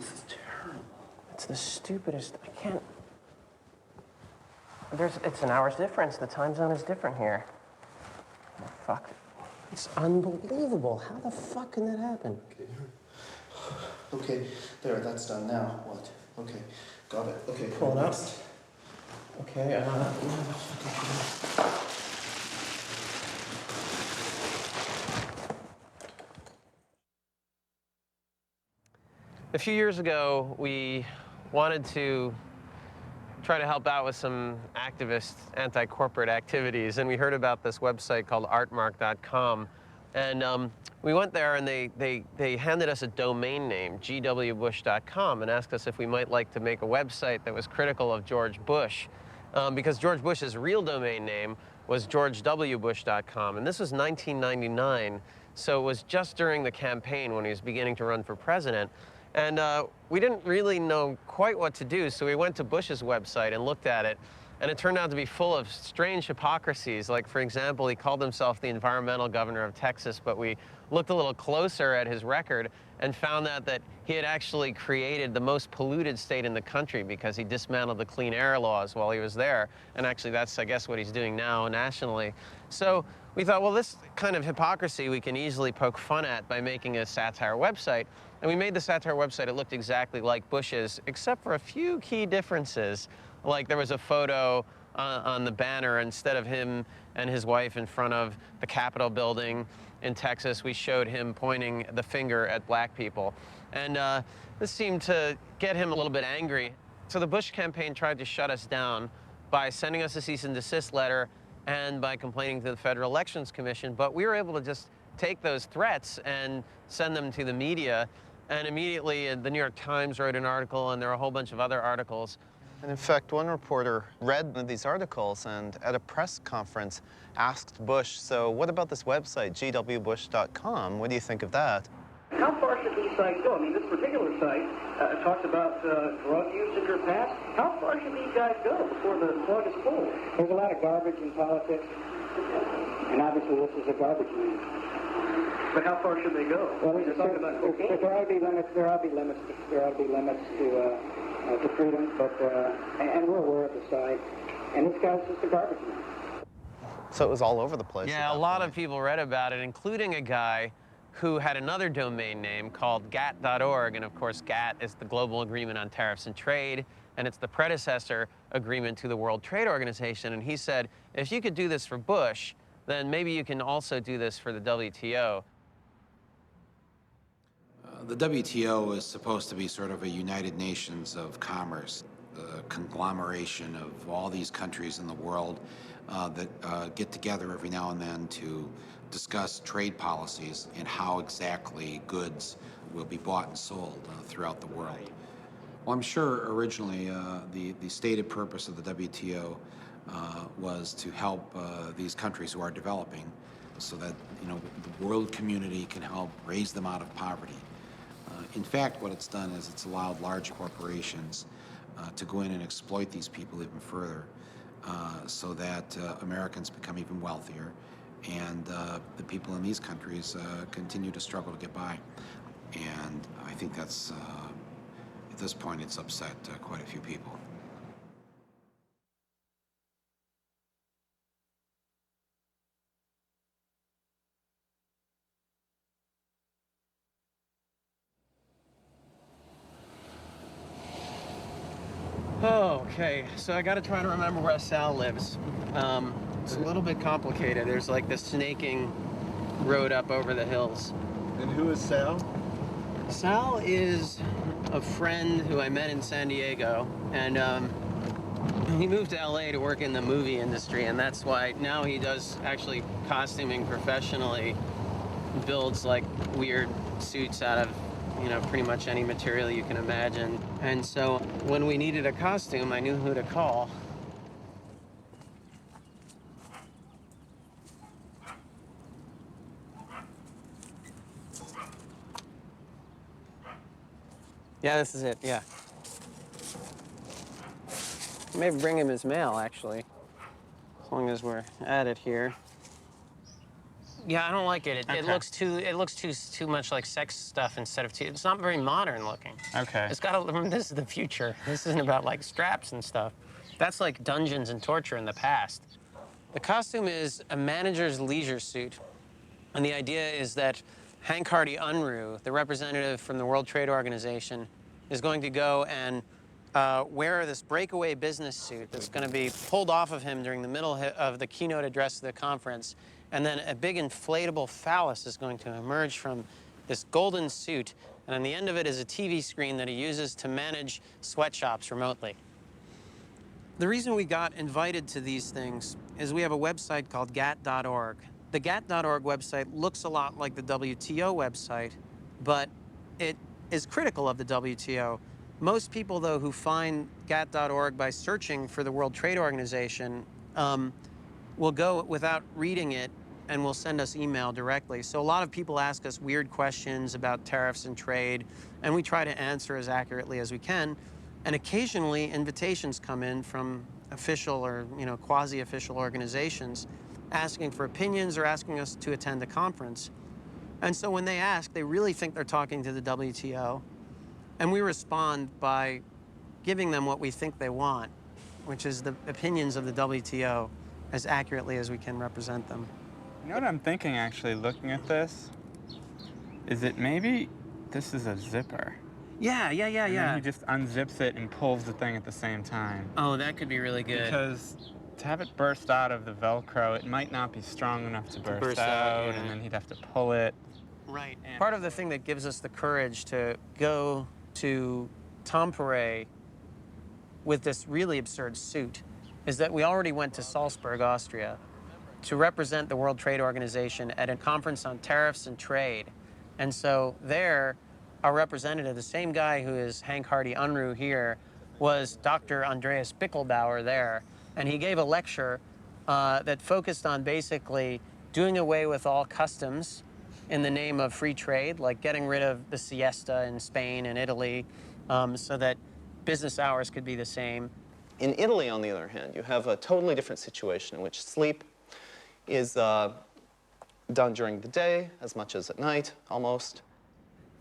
This is terrible. It's the stupidest. I can't. It's an hour's difference. The time zone is different here. Oh, fuck. It's unbelievable. How the fuck can that happen? Okay, there, that's done. Now, what? Okay, got it. Okay, Pull it up. next. Okay, A few years ago, we wanted to try to help out with some activist anti-corporate activities, and we heard about this website called artmark.com. And we went there, and they handed us a domain name, gwbush.com, and asked us if we might like to make a website that was critical of George Bush, because George Bush's real domain name was georgewbush.com, and this was 1999, so it was just during the campaign when he was beginning to run for president. And we didn't really know quite what to do, so we went to Bush's website and looked at it, and it turned out to be full of strange hypocrisies. Like, for example, he called himself the environmental governor of Texas, but we looked a little closer at his record and found out that he had actually created the most polluted state in the country because he dismantled the clean air laws while he was there. And actually, that's, I guess, what he's doing now nationally. So we thought, well, this kind of hypocrisy we can easily poke fun at by making a satire website. And we made the satire website. It looked exactly like Bush's, except for a few key differences. Like there was a photo on the banner. Instead of him and his wife in front of the Capitol building in Texas, we showed him pointing the finger at black people. And this seemed to get him a little bit angry. So the Bush campaign tried to shut us down by sending us a cease and desist letter and by complaining to the Federal Elections Commission. But we were able to just take those threats and send them to the media. And immediately, the New York Times wrote an article, and there are a whole bunch of other articles. And in fact, one reporter read one of these articles and at a press conference asked Bush, so what about this website, gwbush.com? What do you think of that? How far should these sites go? I mean, this particular site talks about drug use in your past. How far should these guys go before the plug is pulled? There's a lot of garbage in politics, and obviously this is a garbage man. But how far should they go? Well, they're talking about cocaine. There ought to be limits. There ought to be limits. There ought to be limits to freedom. But and we're aware of the site. And this guy's just a garbage man. So it was all over the place. Yeah, a lot of people read about it, including a guy who had another domain name called GATT.org. And of course, GATT is the Global Agreement on Tariffs and Trade, and it's the predecessor agreement to the World Trade Organization. And he said, if you could do this for Bush, then maybe you can also do this for the WTO. The WTO is supposed to be sort of a United Nations of commerce, a conglomeration of all these countries in the world that get together every now and then to discuss trade policies and how exactly goods will be bought and sold throughout the world. Well, I'm sure originally the stated purpose of the WTO was to help these countries who are developing so that, you know, the world community can help raise them out of poverty. In fact, what it's done is it's allowed large corporations to go in and exploit these people even further so that Americans become even wealthier and the people in these countries continue to struggle to get by. And I think that's, at this point, it's upset quite a few people. Oh, okay, so I gotta try to remember where Sal lives. It's a little bit complicated. There's like this snaking road up over the hills. And who is Sal? Sal is a friend who I met in San Diego, and he moved to LA to work in the movie industry, and that's why now he does actually costuming professionally, builds like weird suits out of, you know, pretty much any material you can imagine. And so when we needed a costume, I knew who to call. Yeah, this is it, yeah. Maybe bring him his mail, actually, as long as we're at it here. Yeah, I don't like it. It Okay. looks too much like sex stuff instead of it's not very modern looking. Okay. It's got this is the future. This isn't about like straps and stuff. That's like dungeons and torture in the past. The costume is a manager's leisure suit. And the idea is that Hank Hardy Unruh, the representative from the World Trade Organization, is going to go and wear this breakaway business suit that's going to be pulled off of him during the middle of the keynote address of the conference. And then a big inflatable phallus is going to emerge from this golden suit. And on the end of it is a TV screen that he uses to manage sweatshops remotely. The reason we got invited to these things is we have a website called GATT.org. The GATT.org website looks a lot like the WTO website, but it is critical of the WTO. Most people, though, who find GATT.org by searching for the World Trade Organization will go without reading it and will send us email directly. So a lot of people ask us weird questions about tariffs and trade, and we try to answer as accurately as we can. And occasionally, invitations come in from official or quasi-official organizations asking for opinions or asking us to attend a conference. And so when they ask, they really think they're talking to the WTO. And we respond by giving them what we think they want, which is the opinions of the WTO as accurately as we can represent them. You know what I'm thinking, actually, looking at this? Is it maybe this is a zipper? Yeah. And then he just unzips it and pulls the thing at the same time. Oh, that could be really good. Because to have it burst out of the Velcro, it might not be strong enough to burst out, yeah. and then he'd have to pull it. Right. Part of the thing that gives us the courage to go to Tampere with this really absurd suit is that we already went to Salzburg, Austria, to represent the World Trade Organization at a conference on tariffs and trade. And so there, our representative, the same guy who is Hank Hardy Unruh here, was Dr. Andreas Bickelbauer there. And he gave a lecture that focused on basically doing away with all customs in the name of free trade, like getting rid of the siesta in Spain and Italy so that business hours could be the same. In Italy, on the other hand, you have a totally different situation in which sleep is done during the day as much as at night, almost.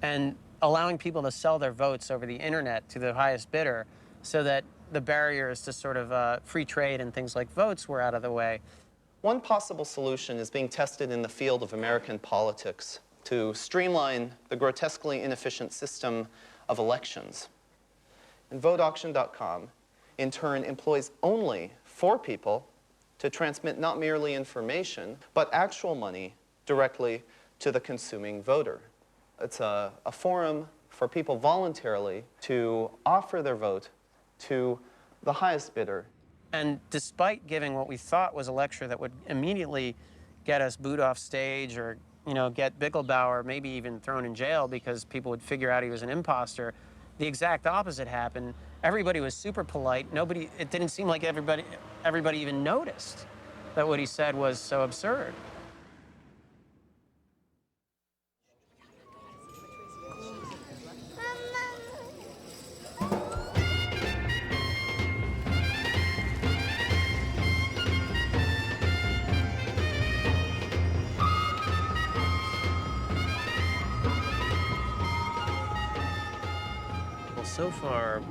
And allowing people to sell their votes over the internet to the highest bidder so that the barriers to sort of free trade and things like votes were out of the way. One possible solution is being tested in the field of American politics to streamline the grotesquely inefficient system of elections. And VoteAuction.com, in turn, employs only 4 people to transmit not merely information, but actual money directly to the consuming voter. It's a forum for people voluntarily to offer their vote to the highest bidder. And despite giving what we thought was a lecture that would immediately get us booed off stage or, get Bickelbauer maybe even thrown in jail because people would figure out he was an imposter, the exact opposite happened. Everybody was super polite. It didn't seem like everybody even noticed that what he said was so absurd. So far,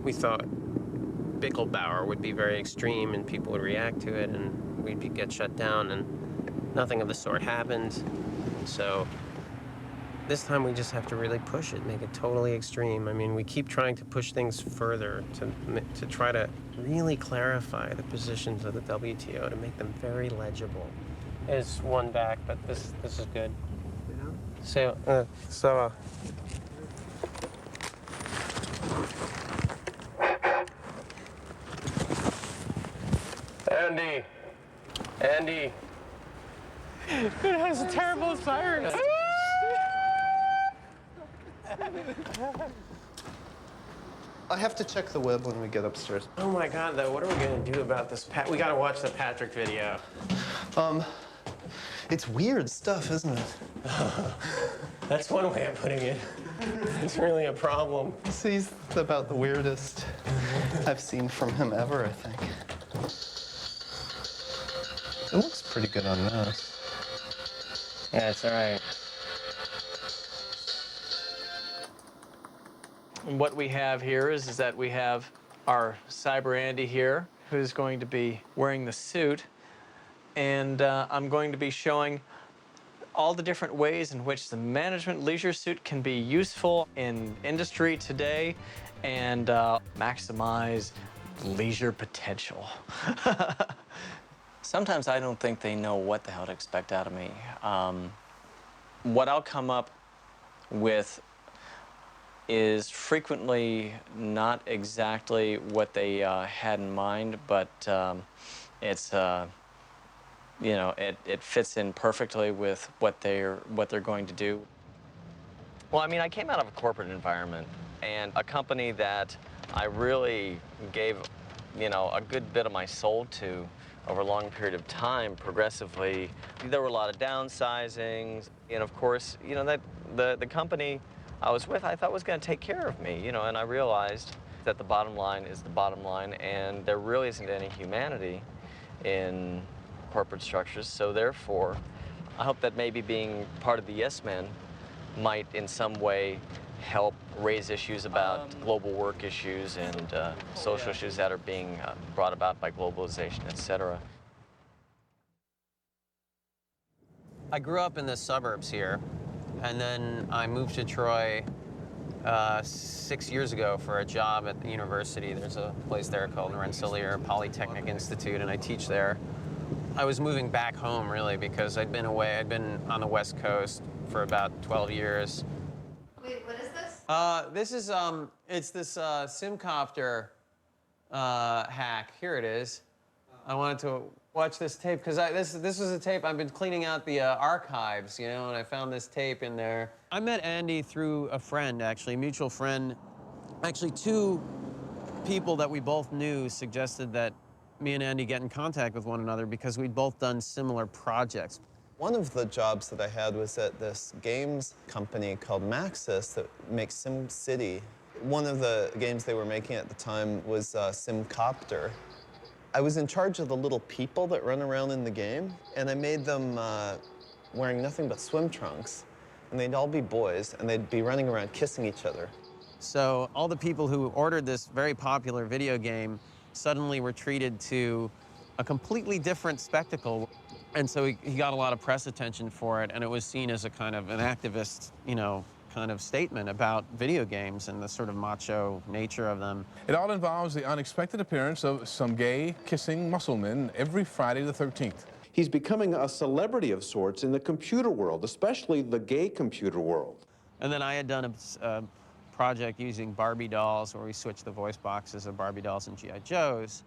we thought Bickelbauer would be very extreme and people would react to it and we'd get shut down, and nothing of the sort happened. So this time we just have to really push it, make it totally extreme. I mean, we keep trying to push things further to try to really clarify the positions of the WTO to make them very legible. There's one back, but this is good. Yeah. So. Andy. It has a terrible siren. I have to check the web when we get upstairs. Oh my God, though, what are we gonna do about this? We gotta watch the Patrick video. It's weird stuff, isn't it? That's one way of putting it. It's really a problem. He's about the weirdest I've seen from him ever, I think. It looks pretty good on this. Yeah, it's all right. And what we have here is that we have our Cyber Andy here, who's going to be wearing the suit. And I'm going to be showing all the different ways in which the management leisure suit can be useful in industry today and maximize leisure potential. Sometimes I don't think they know what the hell to expect out of me. What I'll come up with is frequently not exactly what they had in mind, but it's you know, it fits in perfectly with what they're going to do. Well, I mean, I came out of a corporate environment and a company that I really gave, you know, a good bit of my soul to over a long period of time, progressively. There were a lot of downsizings, and of course, you know, that the company I was with, I thought was going to take care of me, you know, and I realized that the bottom line is the bottom line, and there really isn't any humanity in corporate structures. So therefore, I hope that maybe being part of the Yes Men might in some way help raise issues about global work issues and social issues that are being brought about by globalization, etc. I grew up in the suburbs here, and then I moved to Troy 6 years ago for a job at the university. There's a place there called Rensselaer Polytechnic Institute, and I teach there. I was moving back home, really, because I'd been away. I'd been on the West Coast for about 12 years. Wait, what is this? This is, it's this Simcopter hack. Here it is. I wanted to watch this tape, because this was a tape. I've been cleaning out the archives, you know, and I found this tape in there. I met Andy through a friend, actually, a mutual friend. Actually, two people that we both knew suggested that me and Andy get in contact with one another because we'd both done similar projects. One of the jobs that I had was at this games company called Maxis that makes SimCity. One of the games they were making at the time was Simcopter. I was in charge of the little people that run around in the game, and I made them wearing nothing but swim trunks. And they'd all be boys, and they'd be running around kissing each other. So all the people who ordered this very popular video game suddenly were treated to a completely different spectacle. And so he got a lot of press attention for it, and it was seen as a kind of an activist, you know, kind of statement about video games and the sort of macho nature of them. It all involves the unexpected appearance of some gay kissing muscle men every Friday the 13th. He's becoming a celebrity of sorts in the computer world, especially the gay computer world. And then I had done a project using Barbie dolls where we switched the voice boxes of Barbie dolls and G.I. Joes.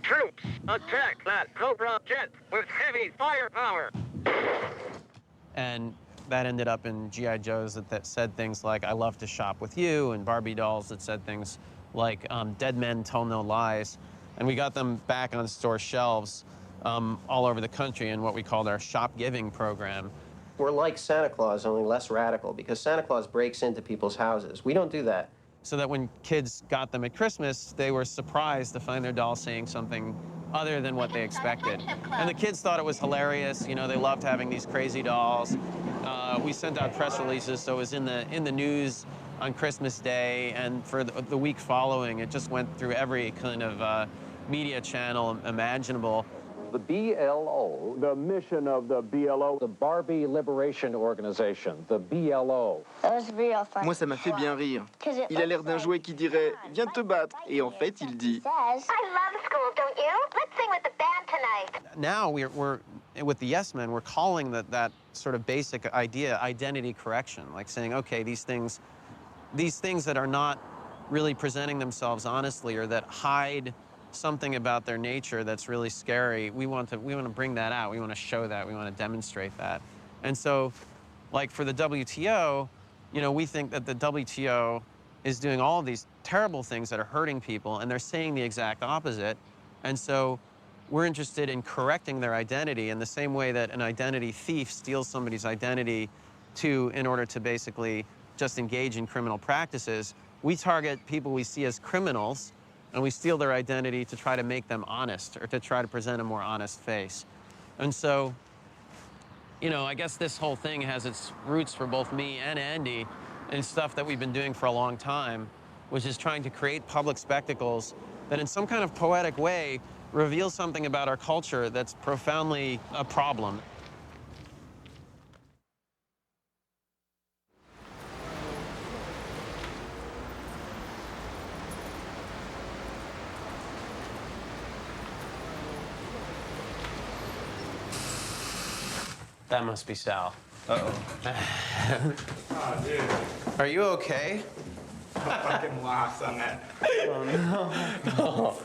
Troops, attack that Cobra jet with heavy firepower! And that ended up in G.I. Joes that said things like, I love to shop with you, and Barbie dolls that said things like, dead men tell no lies. And we got them back on store shelves all over the country in what we called our shop giving program. We're like Santa Claus, only less radical, because Santa Claus breaks into people's houses. We don't do that. So that when kids got them at Christmas, they were surprised to find their doll saying something other than what they expected. And the kids thought it was hilarious. You know, they loved having these crazy dolls. We sent out press releases, so it was in the news on Christmas Day, and for the week following, it just went through every kind of media channel imaginable. The BLO, the mission of the BLO, the Barbie Liberation Organization, the BLO. Moi, ça m'a fait bien rire. Il a l'air d'un jouet qui dirait « Viens te battre » et en fait, il dit I love school, don't you? Let's sing with the band tonight. Now we're with the Yes Men, we're calling that sort of basic idea identity correction, like saying, okay, these things that are not really presenting themselves honestly or that hide something about their nature that's really scary, we want to bring that out. We want to show that. We want to demonstrate that. And so, like for the WTO, you know, we think that the WTO is doing all of these terrible things that are hurting people, and they're saying the exact opposite. And so we're interested in correcting their identity in the same way that an identity thief steals somebody's identity in order to basically just engage in criminal practices. We target people we see as criminals, and we steal their identity to try to make them honest or to try to present a more honest face. And so, you know, I guess this whole thing has its roots for both me and Andy in stuff that we've been doing for a long time, which is trying to create public spectacles that in some kind of poetic way reveal something about our culture that's profoundly a problem. That must be Sal. Uh-oh. Oh, dude. Are you okay? I'm fucking lost on that. Oh, no.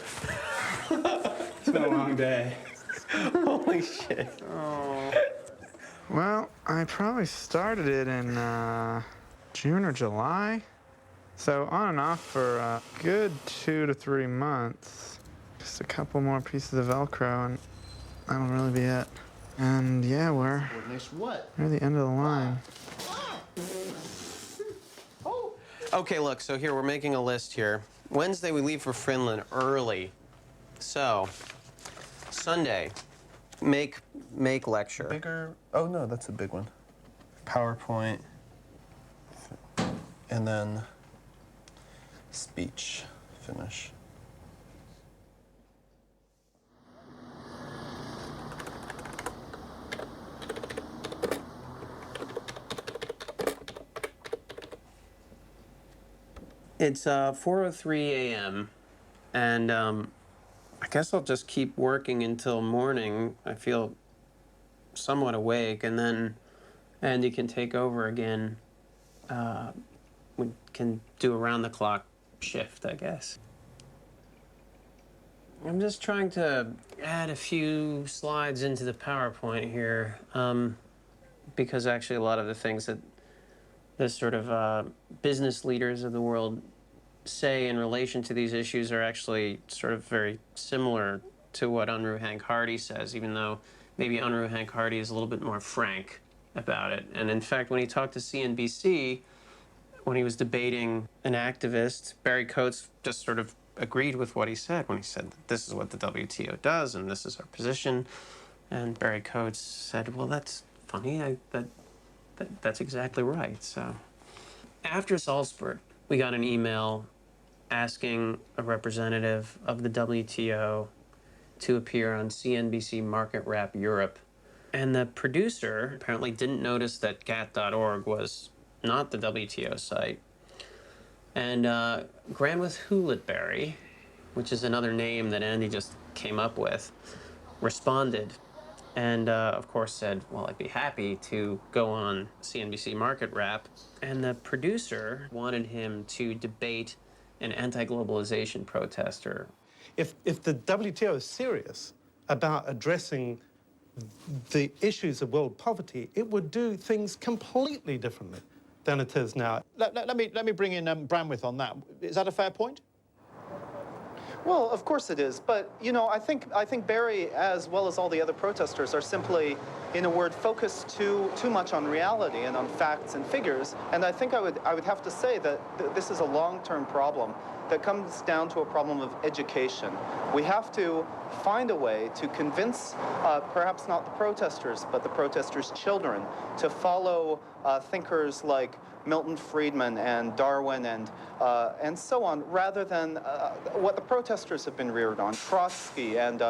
It's been a long day. Holy shit. Oh. Well, I probably started it in June or July. So on and off for a good 2 to 3 months. Just a couple more pieces of Velcro and that'll really be it. And yeah, we're at the end of the line. Okay, look, so here, we're making a list here. Wednesday, we leave for Finland early. So, Sunday, make lecture. Bigger, oh no, that's a big one. PowerPoint, and then speech, finish. It's 4:03 a.m. and I guess I'll just keep working until morning. I feel somewhat awake, and then Andy can take over again. We can do a round-the-clock shift, I guess. I'm just trying to add a few slides into the PowerPoint here, because actually a lot of the things that the sort of business leaders of the world say in relation to these issues are actually sort of very similar to what Unruh Hank Hardy says, even though maybe Unruh Hank Hardy is a little bit more frank about it. And in fact, when he talked to CNBC, when he was debating an activist, Barry Coates just sort of agreed with what he said when he said that this is what the WTO does and this is our position. And Barry Coates said, well, that's funny. That's exactly right. So after Salzburg, we got an email asking a representative of the WTO to appear on CNBC Market Wrap Europe. And the producer apparently didn't notice that GATT.org was not the WTO site. And Granwith Hewlettberry, which is another name that Andy just came up with, responded and of course said, well, I'd be happy to go on CNBC Market Wrap. And the producer wanted him to debate an anti-globalization protester. If the WTO is serious about addressing the issues of world poverty, it would do things completely differently than it is now. Let me bring in Branwith on that. Is that a fair point? Well, of course it is, but you know, I think Barry, as well as all the other protesters, are simply, in a word, focused too much on reality and on facts and figures. And I think I would have to say that this is a long-term problem that comes down to a problem of education. We have to find a way to convince, perhaps not the protesters, but the protesters' children, to follow thinkers like Milton Friedman and Darwin and so on, rather than what the protesters have been reared on, Trotsky and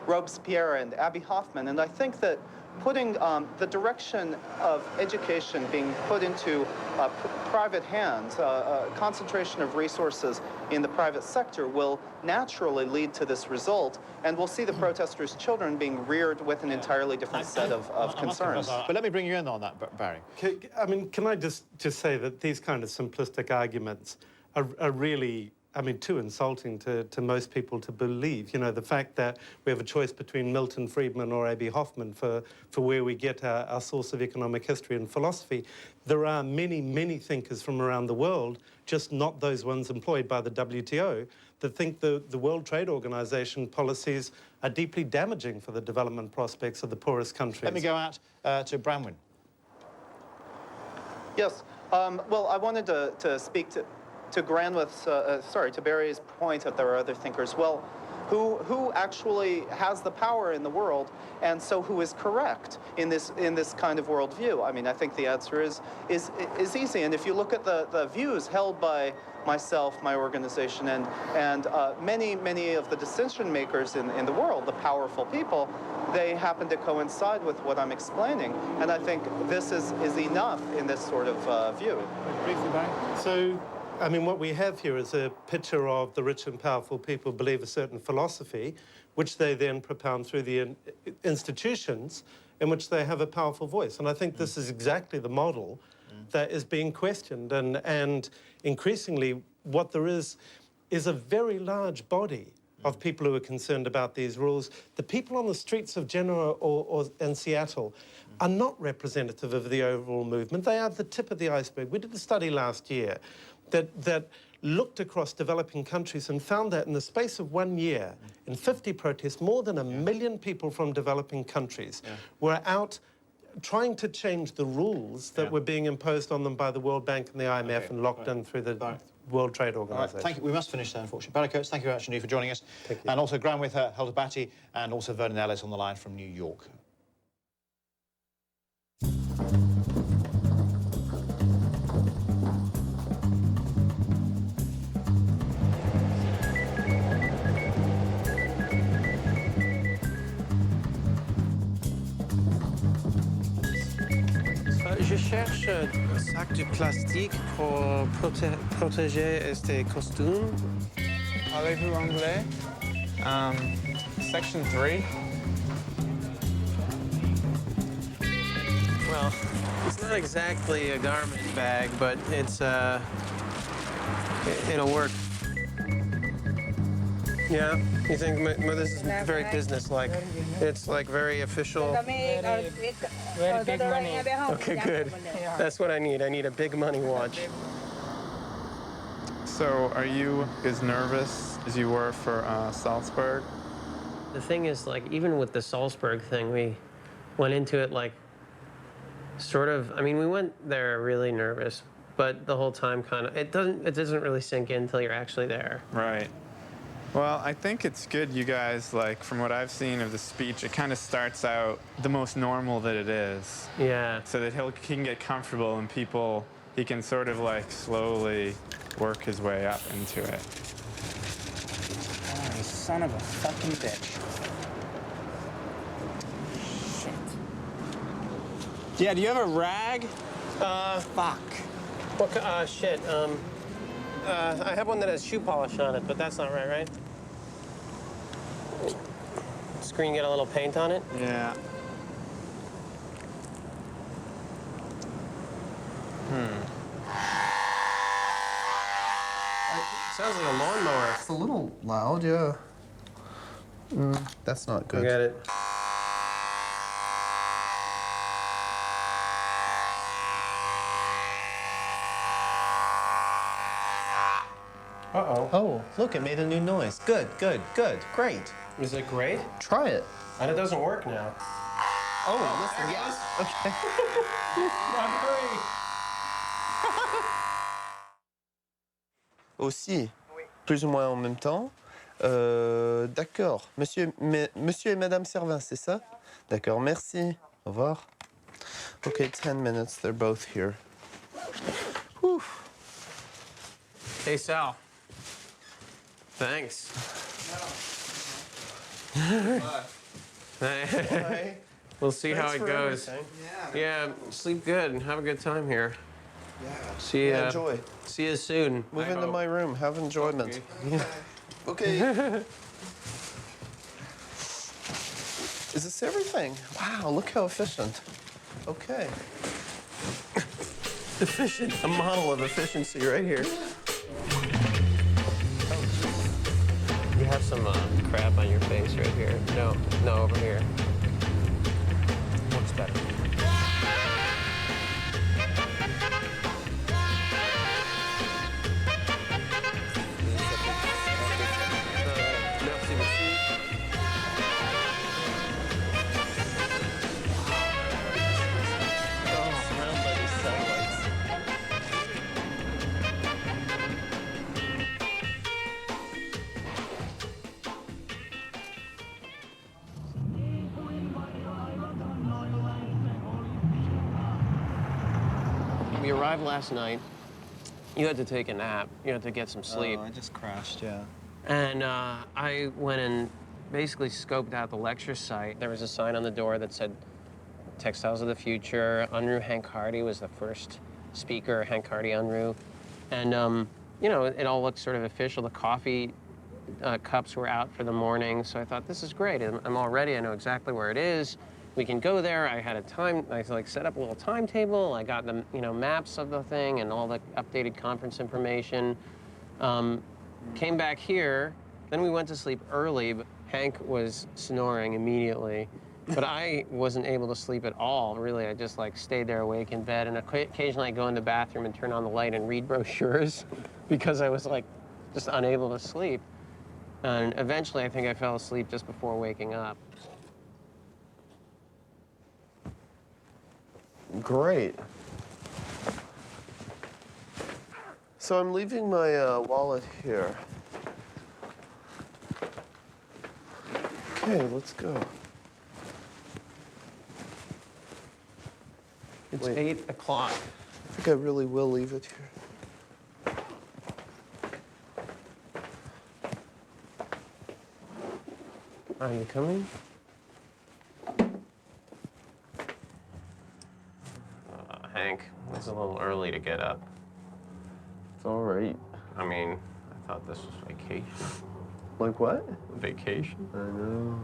Robespierre and Abbie Hoffman. And I think that putting the direction of education being put into private hands, concentration of resources in the private sector will naturally lead to this result, and we'll see the protesters' children being reared with an entirely different set of concerns. But let me bring you in on that, Barry. I mean, can I just say that these kind of simplistic arguments are really, I mean, too insulting to most people to believe. You know, the fact that we have a choice between Milton Friedman or Abbie Hoffman for where we get our source of economic history and philosophy. There are many, many thinkers from around the world, just not those ones employed by the WTO, that think the World Trade Organization policies are deeply damaging for the development prospects of the poorest countries. Let me go out to Branwyn. Yes. Well, I wanted to speak to Granwith's, to Barry's point that there are other thinkers. Well, Who actually has the power in the world, and so who is correct in this kind of worldview? I mean, I think the answer is easy. And if you look at the views held by myself, my organization, and many of the decision makers in the world, the powerful people, they happen to coincide with what I'm explaining. And I think this is enough in this sort of view. Briefly back. So, I mean, what we have here is a picture of the rich and powerful people believe a certain philosophy, which they then propound through the institutions in which they have a powerful voice. And I think this is exactly the model that is being questioned. And increasingly, what there is a very large body of people who are concerned about these rules. The people on the streets of Genoa or in Seattle are not representative of the overall movement. They are the tip of the iceberg. We did a study last year that looked across developing countries and found that in the space of 1 year, in 50 protests, more than 1 million people from developing countries were out trying to change the rules that were being imposed on them by the World Bank and the IMF and locked in through the World Trade Organization. Right, thank you. We must finish there, unfortunately. Barry Coates, thank you very much indeed for joining us. Thank you. And also Graham with Helder Batty, and also Vernon Ellis on the line from New York. Je cherche un sac de plastique pour protéger ces costumes. Parlez-vous anglais? Section 3. Well, it's not exactly a garment bag, but it's it'll work. Yeah, you think this is very business-like? It's like very official. Very big money. Okay, good. That's what I need. I need a big money watch. So, are you as nervous as you were for Salzburg? The thing is, like, even with the Salzburg thing, we went into it like sort of. I mean, we went there really nervous, but the whole time kind of it doesn't really sink in until you're actually there. Right. Well, I think it's good you guys, like, from what I've seen of the speech, it kind of starts out the most normal that it is. Yeah. So that he can get comfortable and he can sort of, like, slowly work his way up into it. Oh, you son of a fucking bitch. Shit. Yeah, do you have a rag? Fuck. What? Shit. I have one that has shoe polish on it, but that's not right, right? Screen get a little paint on it? Yeah. Sounds like a lawnmower. It's a little loud, yeah. That's not good. Forget it. Uh-oh. Oh, look, it made a new noise. Good, good, good, great. Is it great? Try it. And it doesn't work now. Oh, listen, yes. Okay. Aussi, plus ou moins en même temps. D'accord. Monsieur et Madame Servin, c'est ça? D'accord, merci. Au revoir. Okay, 10 minutes. They're both here. Whew. Hey, Sal. Thanks. Bye. We'll see Thanks how it for goes. everything. Yeah, sleep good and have a good time here. Yeah. See you. Enjoy. See you soon. Move into my room. Have enjoyment. Okay. Is this everything? Wow, look how efficient. Okay. Efficient. A model of efficiency right here. You have some crap on your face right here. No, over here. Looks better. we arrived last night. You had to take a nap. You had to get some sleep. Oh, I just crashed, yeah. And I went and basically scoped out the lecture site. There was a sign on the door that said, Textiles of the Future. Unruh Hank Hardy was the first speaker, Hank Hardy Unruh. And, you know, it all looked sort of official. The coffee cups were out for the morning. So I thought, this is great. I'm all ready. I know exactly where it is. We can go there. I had a time, I like set up a little timetable. I got the, you know, maps of the thing and all the updated conference information. Came back here, then we went to sleep early, but Hank was snoring immediately. But I wasn't able to sleep at all, really. I just like stayed there awake in bed, and occasionally I'd go in the bathroom and turn on the light and read brochures because I was like just unable to sleep. And eventually I think I fell asleep just before waking up. Great. So I'm leaving my wallet here. Okay, let's go. It's 8 o'clock. I think I really will leave it here. Are you coming? Hank, it's a little early to get up. It's all right. I mean, I thought this was vacation. Like what? Vacation? I know.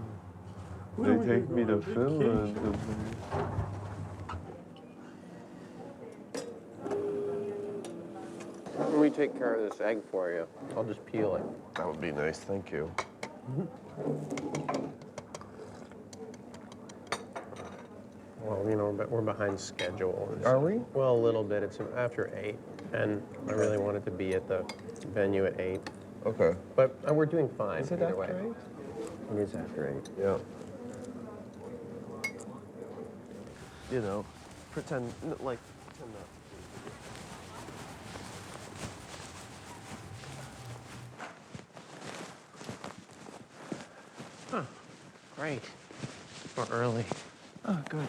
They take me to Finland. Let me take care of this egg for you. I'll just peel it. That would be nice, thank you. Well, you know, we're behind schedule. Are we? Well, a little bit. It's after 8, and I really wanted to be at the venue at 8. Okay. But we're doing fine. Is it either after way. 8? It is after 8. Yeah. You know, pretend that. Huh. Great. We're early. Oh, good.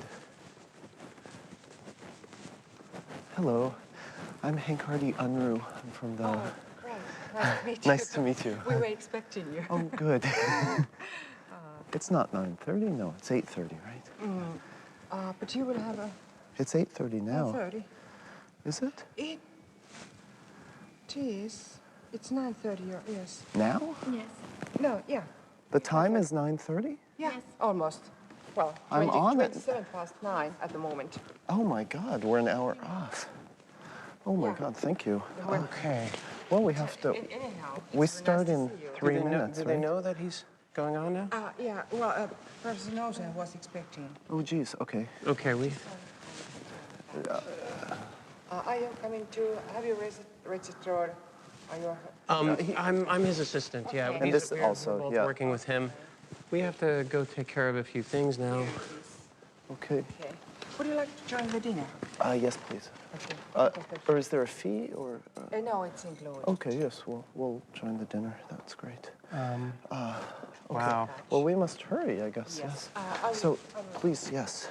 Hello. I'm Hank Hardy Unruh. I'm from the... Oh, great. Nice to meet you. We were expecting you. Oh, good. It's not 9:30, no, it's 8:30, right? But you will have a... It's 8:30 now. 9:30. Is it? It is. It's 9:30, yes. Now? Yes. No, yeah. The time is 9:30? Yeah, yes. Almost. Well, I'm on it. 27 past 9 at the moment. Oh my God, we're an hour off. Oh my God, thank you. Okay. Well, we have to. Anyhow, we start in 3 minutes. Do they know that he's going on now? Yeah. Well, Persinosa was expecting. Oh, geez. Okay. Okay, we. Are you coming to? Have you registered? Are you? I'm his assistant. Yeah. Okay. And this we're also, both yeah. working with him. We have to go take care of a few things now. Okay. Okay. Would you like to join the dinner? Yes, please. Okay. Or is there a fee, or? No, it's included. Okay, yes, we'll join the dinner. That's great. Okay. Wow. Well, we must hurry, I guess. Yes. So, please, yes.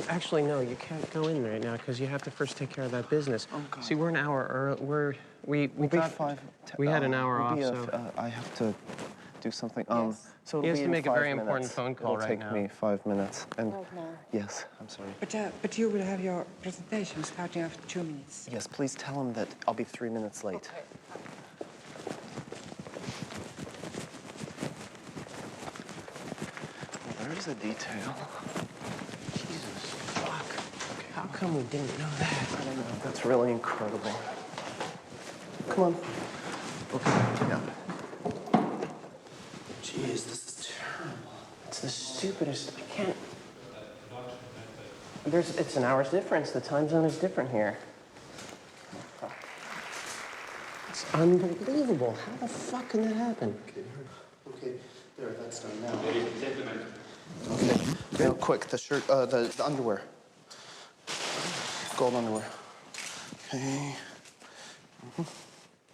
Actually, no, you can't go in right now because you have to first take care of that business. Oh, God. See, we're an hour early. We We'll be thought we had an hour off, so I have to do something. Yes. So He it'll has be to in make a 5 very important minutes. phone call It'll right take now. me 5 minutes. And Right now. yes, I'm sorry. But you will have your presentation starting after 2 minutes. Yes, please tell him that I'll be 3 minutes late. Okay. Well, there's a detail. Jesus, fuck. How come we didn't know that? I don't know. That's really incredible. Come on. Okay. Yeah. Jeez, this is terrible. It's the stupidest. I can't. It's an hour's difference. The time zone is different here. It's unbelievable. How the fuck can that happen? Okay, there, that's done now. Okay, real quick, the shirt, the underwear. Gold underwear. Okay.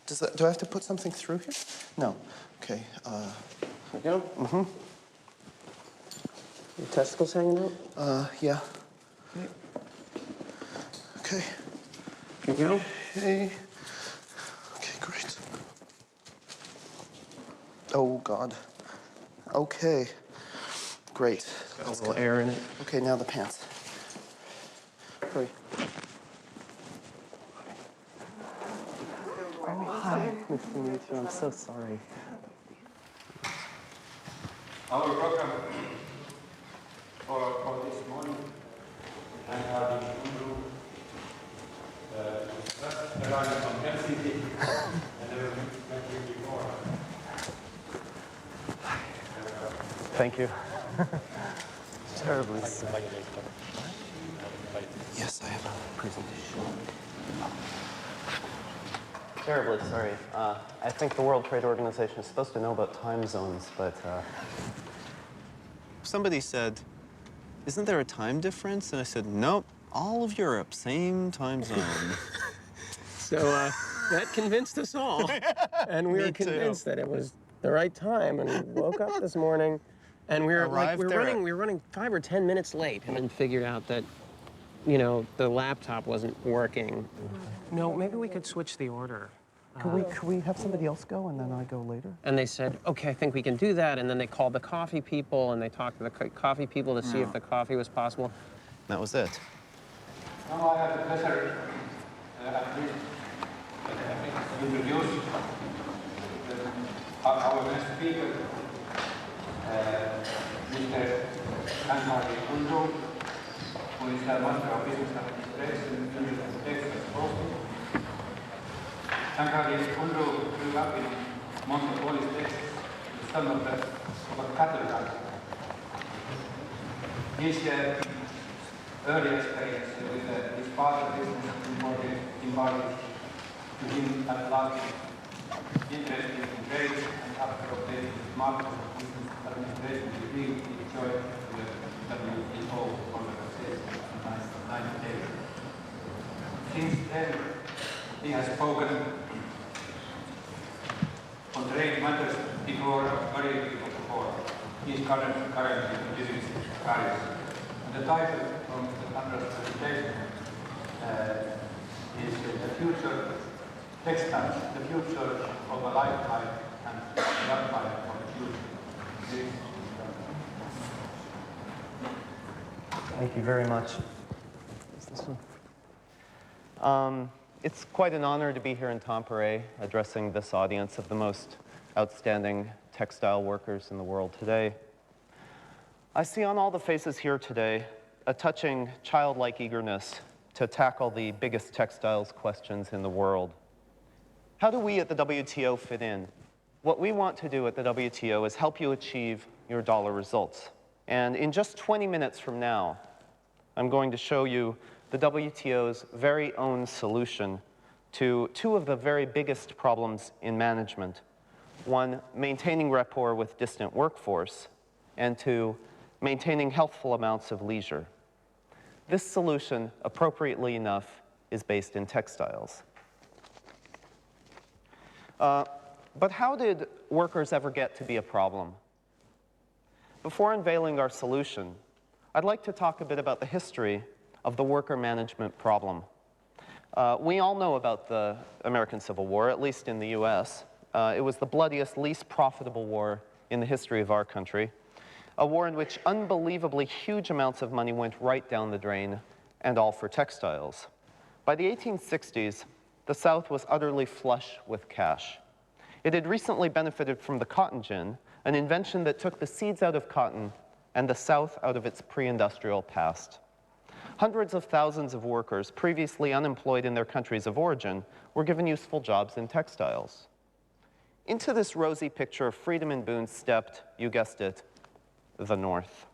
Do I have to put something through here? No. Okay. Here we go. Your testicles hanging out? Yeah. Okay. Okay. Can we go? Okay. Okay, great. Oh, God. Okay. Great. Got a little air in it. Okay, now the pants. Hurry. Hi. Nice to meet you. I'm so sorry. Our program for this morning, I'm having arriving from Helsinki and never met you before. Thank you. Terribly sorry. Yes, I have a presentation. Terribly sorry. I think the World Trade Organization is supposed to know about time zones, but somebody said, isn't there a time difference? And I said, nope, all of Europe, same time zone. So that convinced us all. And we were convinced that it was the right time. And we woke up this morning and we were running 5 or 10 minutes late and then figured out that, you know, the laptop wasn't working. No, maybe we could switch the order. Could we have somebody else go and then I go later? And they said, okay, I think we can do that. And then they called the coffee people and they talked to the coffee people to see if the coffee was possible. That was it. Now I have the pleasure to introduce our next speaker, Mr. Sankari Kundu, who is the Master of Business Administration in the Texas Austin. Sankari Kundu grew up in Montepolis, Texas, the son of a cattle rancher. His early experience with his father's business involved to him at last interest in trade, and after obtaining his master's of business administration degree, he joined the WTO organization in 1998. Since then, he has spoken on trade matters before a very big forum. He is currently living in Paris. And the title from the Andres presentation is The Future Textiles, the Future of a Lifetime and Lifetime for the Future. Thank you very much. Is this one? It's quite an honor to be here in Tampere addressing this audience of the most outstanding textile workers in the world today. I see on all the faces here today a touching childlike eagerness to tackle the biggest textiles questions in the world. How do we at the WTO fit in? What we want to do at the WTO is help you achieve your dollar results. And in just 20 minutes from now, I'm going to show you the WTO's very own solution to two of the very biggest problems in management. One, maintaining rapport with distant workforce, and two, maintaining healthful amounts of leisure. This solution, appropriately enough, is based in textiles. But how did workers ever get to be a problem? Before unveiling our solution, I'd like to talk a bit about the history of the worker management problem. We all know about the American Civil War, at least in the US. It was the bloodiest, least profitable war in the history of our country. A war in which unbelievably huge amounts of money went right down the drain, and all for textiles. By the 1860s, the South was utterly flush with cash. It had recently benefited from the cotton gin, an invention that took the seeds out of cotton and the South out of its pre-industrial past. Hundreds of thousands of workers previously unemployed in their countries of origin were given useful jobs in textiles. Into this rosy picture of freedom and boon stepped, you guessed it, the North.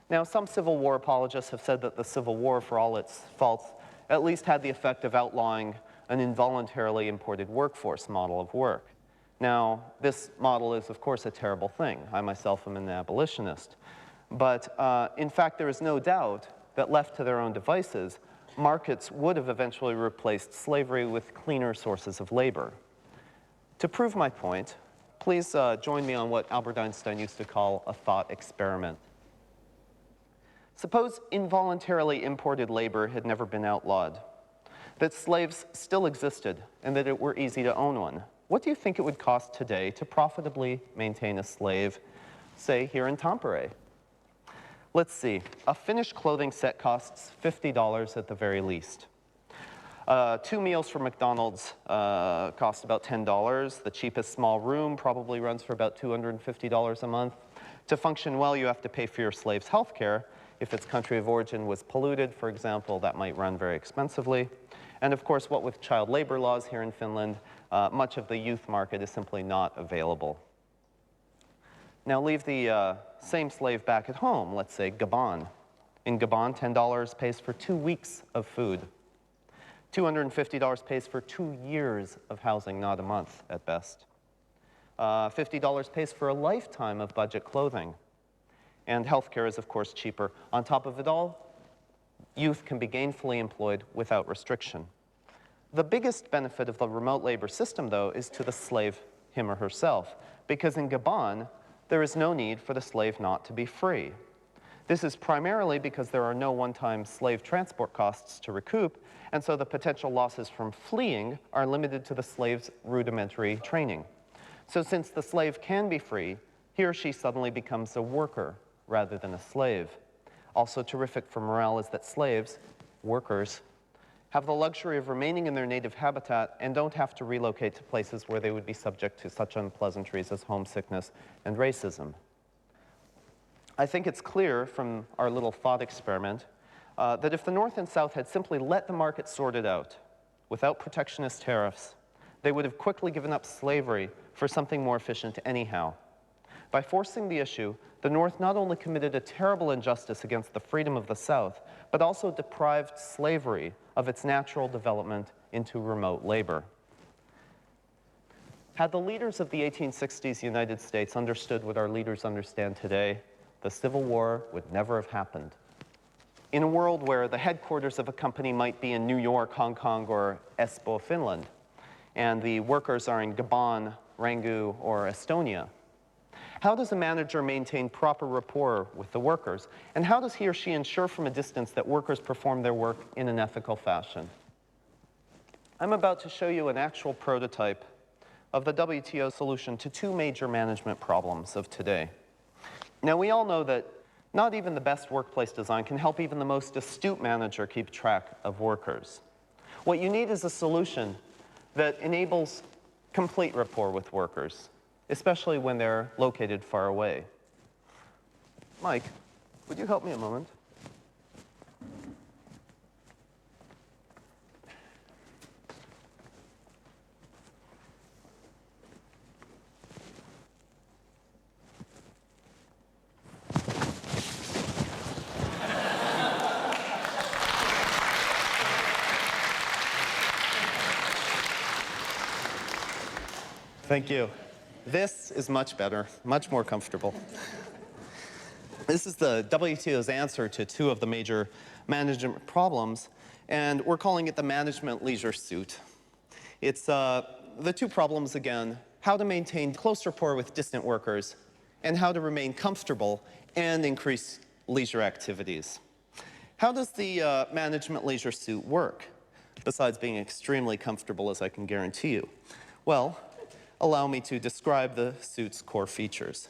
Now, some Civil War apologists have said that the Civil War, for all its faults, at least had the effect of outlawing an involuntarily imported workforce model of work. Now, this model is, of course, a terrible thing. I myself am an abolitionist. But in fact, there is no doubt that left to their own devices, markets would have eventually replaced slavery with cleaner sources of labor. To prove my point, please join me on what Albert Einstein used to call a thought experiment. Suppose involuntarily imported labor had never been outlawed, that slaves still existed, and that it were easy to own one. What do you think it would cost today to profitably maintain a slave, say, here in Tampere? Let's see. A finished clothing set costs $50 at the very least. 2 meals from McDonald's cost about $10. The cheapest small room probably runs for about $250 a month. To function well, you have to pay for your slave's health care. If its country of origin was polluted, for example, that might run very expensively. And of course, what with child labor laws here in Finland, much of the youth market is simply not available. Now leave the same slave back at home, let's say Gabon. In Gabon, $10 pays for 2 weeks of food. $250 pays for 2 years of housing, not a month at best. $50 pays for a lifetime of budget clothing. And healthcare is, of course, cheaper. On top of it all, youth can be gainfully employed without restriction. The biggest benefit of the remote labor system, though, is to the slave, him or herself, because in Gabon, there is no need for the slave not to be free. This is primarily because there are no one-time slave transport costs to recoup, and so the potential losses from fleeing are limited to the slave's rudimentary training. So since the slave can be free, he or she suddenly becomes a worker rather than a slave. Also terrific for morale is that slaves, workers, have the luxury of remaining in their native habitat and don't have to relocate to places where they would be subject to such unpleasantries as homesickness and racism. I think it's clear from our little thought experiment that if the North and South had simply let the market sort it out without protectionist tariffs, they would have quickly given up slavery for something more efficient anyhow. By forcing the issue, the North not only committed a terrible injustice against the freedom of the South, but also deprived slavery of its natural development into remote labor. Had the leaders of the 1860s United States understood what our leaders understand today, the Civil War would never have happened. In a world where the headquarters of a company might be in New York, Hong Kong, or Espoo, Finland, and the workers are in Gabon, Rangoon, or Estonia, how does a manager maintain proper rapport with the workers? And how does he or she ensure from a distance that workers perform their work in an ethical fashion? I'm about to show you an actual prototype of the WTO solution to 2 major management problems of today. Now, we all know that not even the best workplace design can help even the most astute manager keep track of workers. What you need is a solution that enables complete rapport with workers, especially when they're located far away. Mike, would you help me a moment? Thank you. This is much better, much more comfortable. This is the WTO's answer to 2 of the major management problems, and we're calling it the management leisure suit. It's the 2 problems again, how to maintain close rapport with distant workers, and how to remain comfortable and increase leisure activities. How does the management leisure suit work, besides being extremely comfortable, as I can guarantee you? Well, allow me to describe the suit's core features.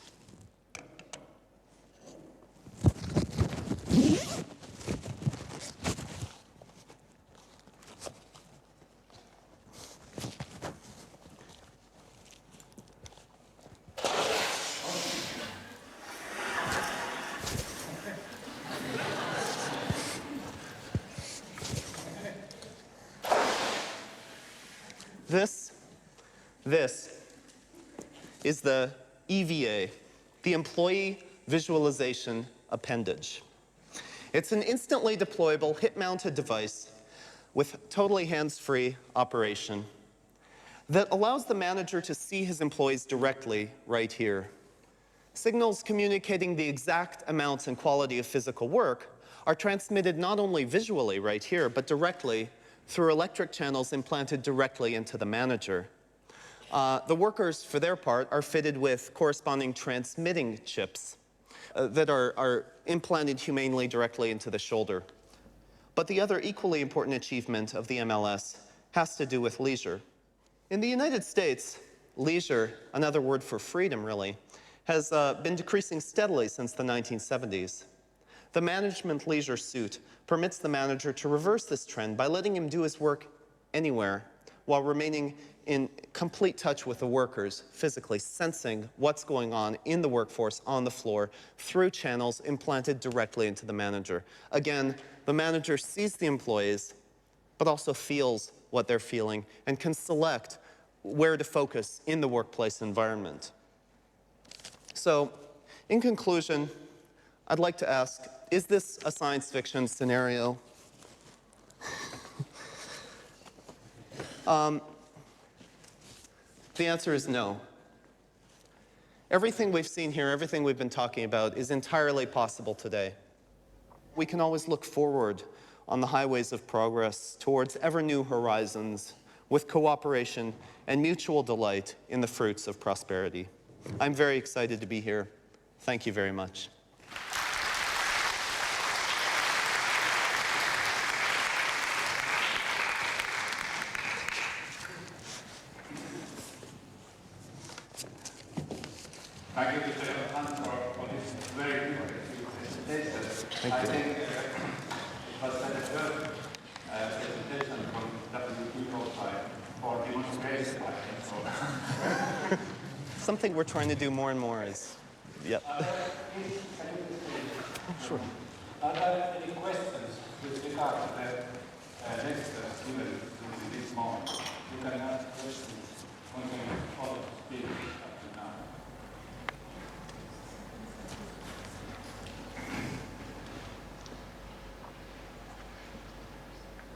This is the EVA, the Employee Visualization Appendage. It's an instantly deployable, hip-mounted device with totally hands-free operation that allows the manager to see his employees directly right here. Signals communicating the exact amounts and quality of physical work are transmitted not only visually right here, but directly through electric channels implanted directly into the manager. The workers, for their part, are fitted with corresponding transmitting chips, that are implanted humanely directly into the shoulder. But the other equally important achievement of the MLS has to do with leisure. In the United States, leisure, another word for freedom really, has been decreasing steadily since the 1970s. The management leisure suit permits the manager to reverse this trend by letting him do his work anywhere while remaining in complete touch with the workers, physically sensing what's going on in the workforce on the floor through channels implanted directly into the manager. Again, the manager sees the employees, but also feels what they're feeling and can select where to focus in the workplace environment. So, in conclusion, I'd like to ask, is this a science fiction scenario? The answer is no. Everything we've seen here, everything we've been talking about is entirely possible today. We can always look forward on the highways of progress towards ever new horizons with cooperation and mutual delight in the fruits of prosperity. I'm very excited to be here. Thank you very much. Thank you, Mr. Hunt, for this very good presentation. Thank you. I think it was a good presentation from WTO side for demonstration, I think so. Something we're trying to do more and more is, yep. Sure. Are there any questions with regard to the next given in this moment? You can ask questions when we all speak up to now.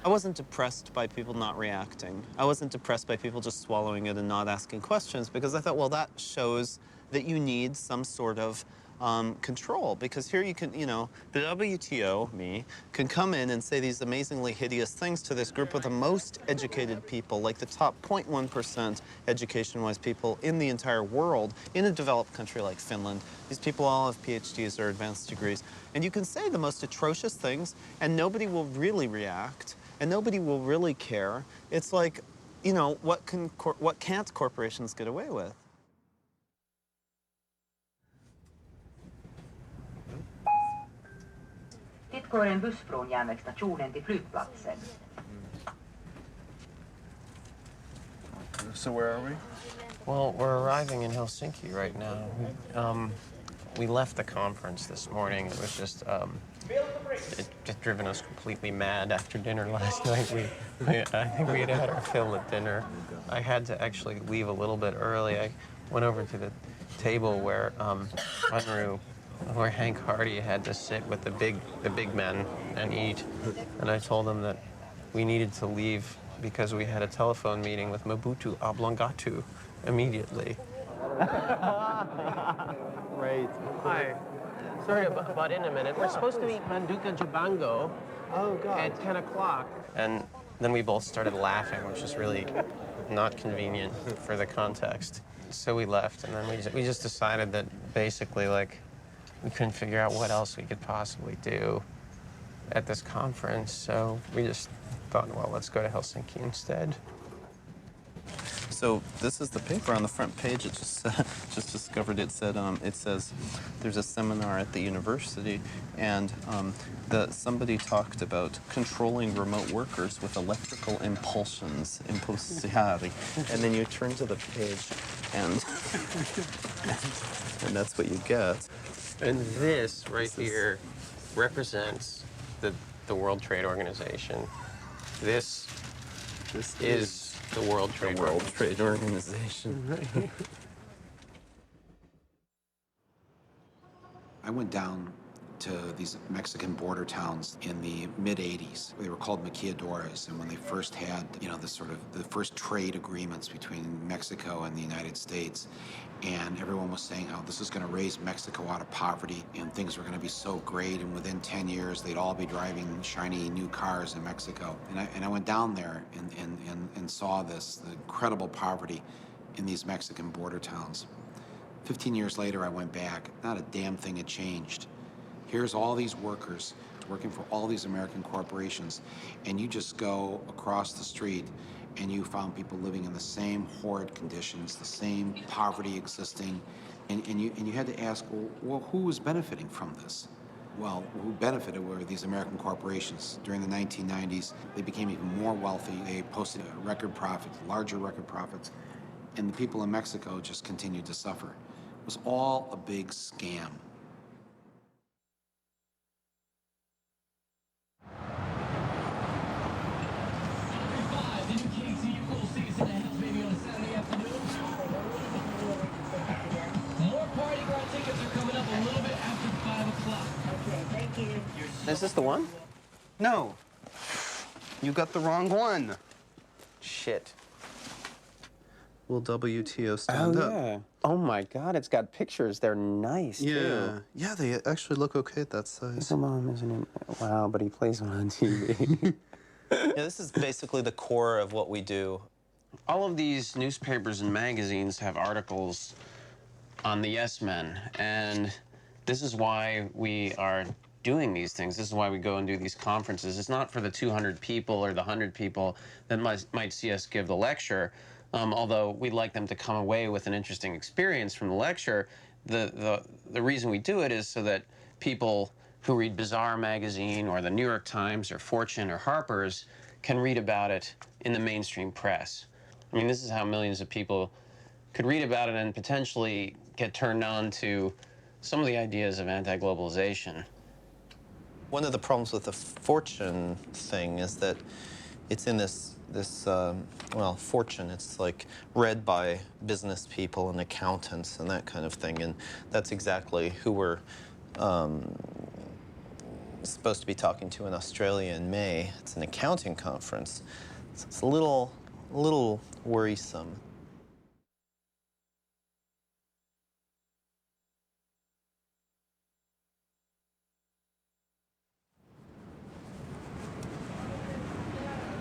I wasn't depressed by people not reacting. I wasn't depressed by people just swallowing it and not asking questions, because I thought, well, that shows that you need some sort of control, because here you can, you know, the WTO, me, can come in and say these amazingly hideous things to this group of the most educated people, like the top 0.1% education-wise people in the entire world, in a developed country like Finland. These people all have PhDs or advanced degrees. And you can say the most atrocious things, and nobody will really react, and nobody will really care. It's like, you know, what can't corporations get away with? Dit går en buss från järnvägsstationen till flygplatsen. So where are we? Well, we're arriving in Helsinki right now. We left the conference this morning. It was just, it just driven us completely mad after dinner last night. I think we had our fill at dinner. I had to actually leave a little bit early. I went over to the table where Unruh, where Hank Hardy had to sit with the big men and eat. And I told them that we needed to leave because we had a telephone meeting with Mobutu Oblongatu immediately. Right. Hi. Sorry to butt in a minute. We're supposed to eat Manduka Jabango at 10 o'clock. And then we both started laughing, which is really not convenient for the context. So we left, and then we just decided that basically, like, we couldn't figure out what else we could possibly do at this conference. So we just thought, well, let's go to Helsinki instead. So this is the paper on the front page. It just discovered. It said it says there's a seminar at the university, and somebody talked about controlling remote workers with electrical impulsions, impulsiari, and then you turn to the page, and that's what you get. And this right here represents the World Trade Organization. This is the World Trade Organization. I went down to these Mexican border towns in the mid-'80s. They were called maquiladores, and when they first had, you know, the first trade agreements between Mexico and the United States, and everyone was saying how this is going to raise Mexico out of poverty, and things were going to be so great, and within 10 years, they'd all be driving shiny new cars in Mexico. And I went down there and saw the incredible poverty in these Mexican border towns. 15 years later, I went back. Not a damn thing had changed. Here's all these workers working for all these American corporations, and you just go across the street and you found people living in the same horrid conditions, the same poverty existing, and you had to ask, well, who was benefiting from this? Well, who benefited were these American corporations. During the 1990s, they became even more wealthy. They posted record profits, larger record profits, and the people in Mexico just continued to suffer. It was all a big scam. Is this the one? No. You got the wrong one. Shit. Will WTO stand up? Yeah. Oh my God, it's got pictures. They're nice, too. Yeah, they actually look okay at that size. His mom isn't in. Wow, but he plays on TV. Yeah, this is basically the core of what we do. All of these newspapers and magazines have articles on the Yes Men, and this is why we are doing these things. This is why we go and do these conferences. It's not for the 200 people or the 100 people that might see us give the lecture, although we'd like them to come away with an interesting experience from the lecture. The reason we do it is so that people who read Bazaar magazine or the New York Times or Fortune or Harper's can read about it in the mainstream press. I mean, this is how millions of people could read about it and potentially get turned on to some of the ideas of anti-globalization. One of the problems with the Fortune thing is that it's in this well, Fortune, it's like read by business people and accountants and that kind of thing, and that's exactly who we're supposed to be talking to in Australia in May. It's an accounting conference, so it's a little worrisome.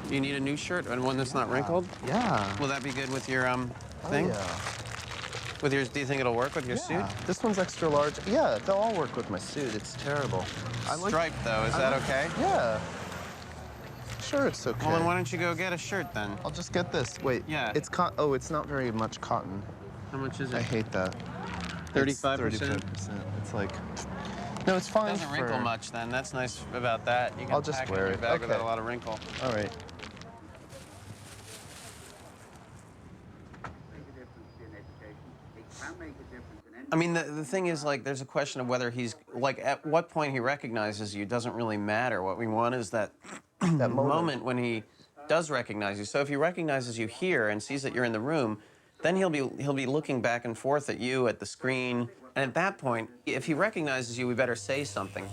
You need a new shirt and one that's not wrinkled? Yeah. Will that be good with your thing? Yeah. With yours, do you think it'll work with your suit? This one's extra large. Yeah, they'll all work with my suit. It's terrible. Striped though, is that okay? Yeah. Sure, it's okay. Well, then why don't you go get a shirt then? I'll just get this. Wait. Yeah. It's oh, it's not very much cotton. How much is it? I hate that. 35%? 35%. It's like, no, it's fine. It doesn't wrinkle much then. That's nice about that. You can I'll just pack wear it in it. your bag Okay. without a lot of wrinkle. All right. I mean, the thing is, like, there's a question of whether he's, like, at what point he recognizes you doesn't really matter. What we want is that, that moment when he does recognize you. So if he recognizes you here and sees that you're in the room, then he'll be looking back and forth at you at the screen. And at that point, if he recognizes you, we better say something.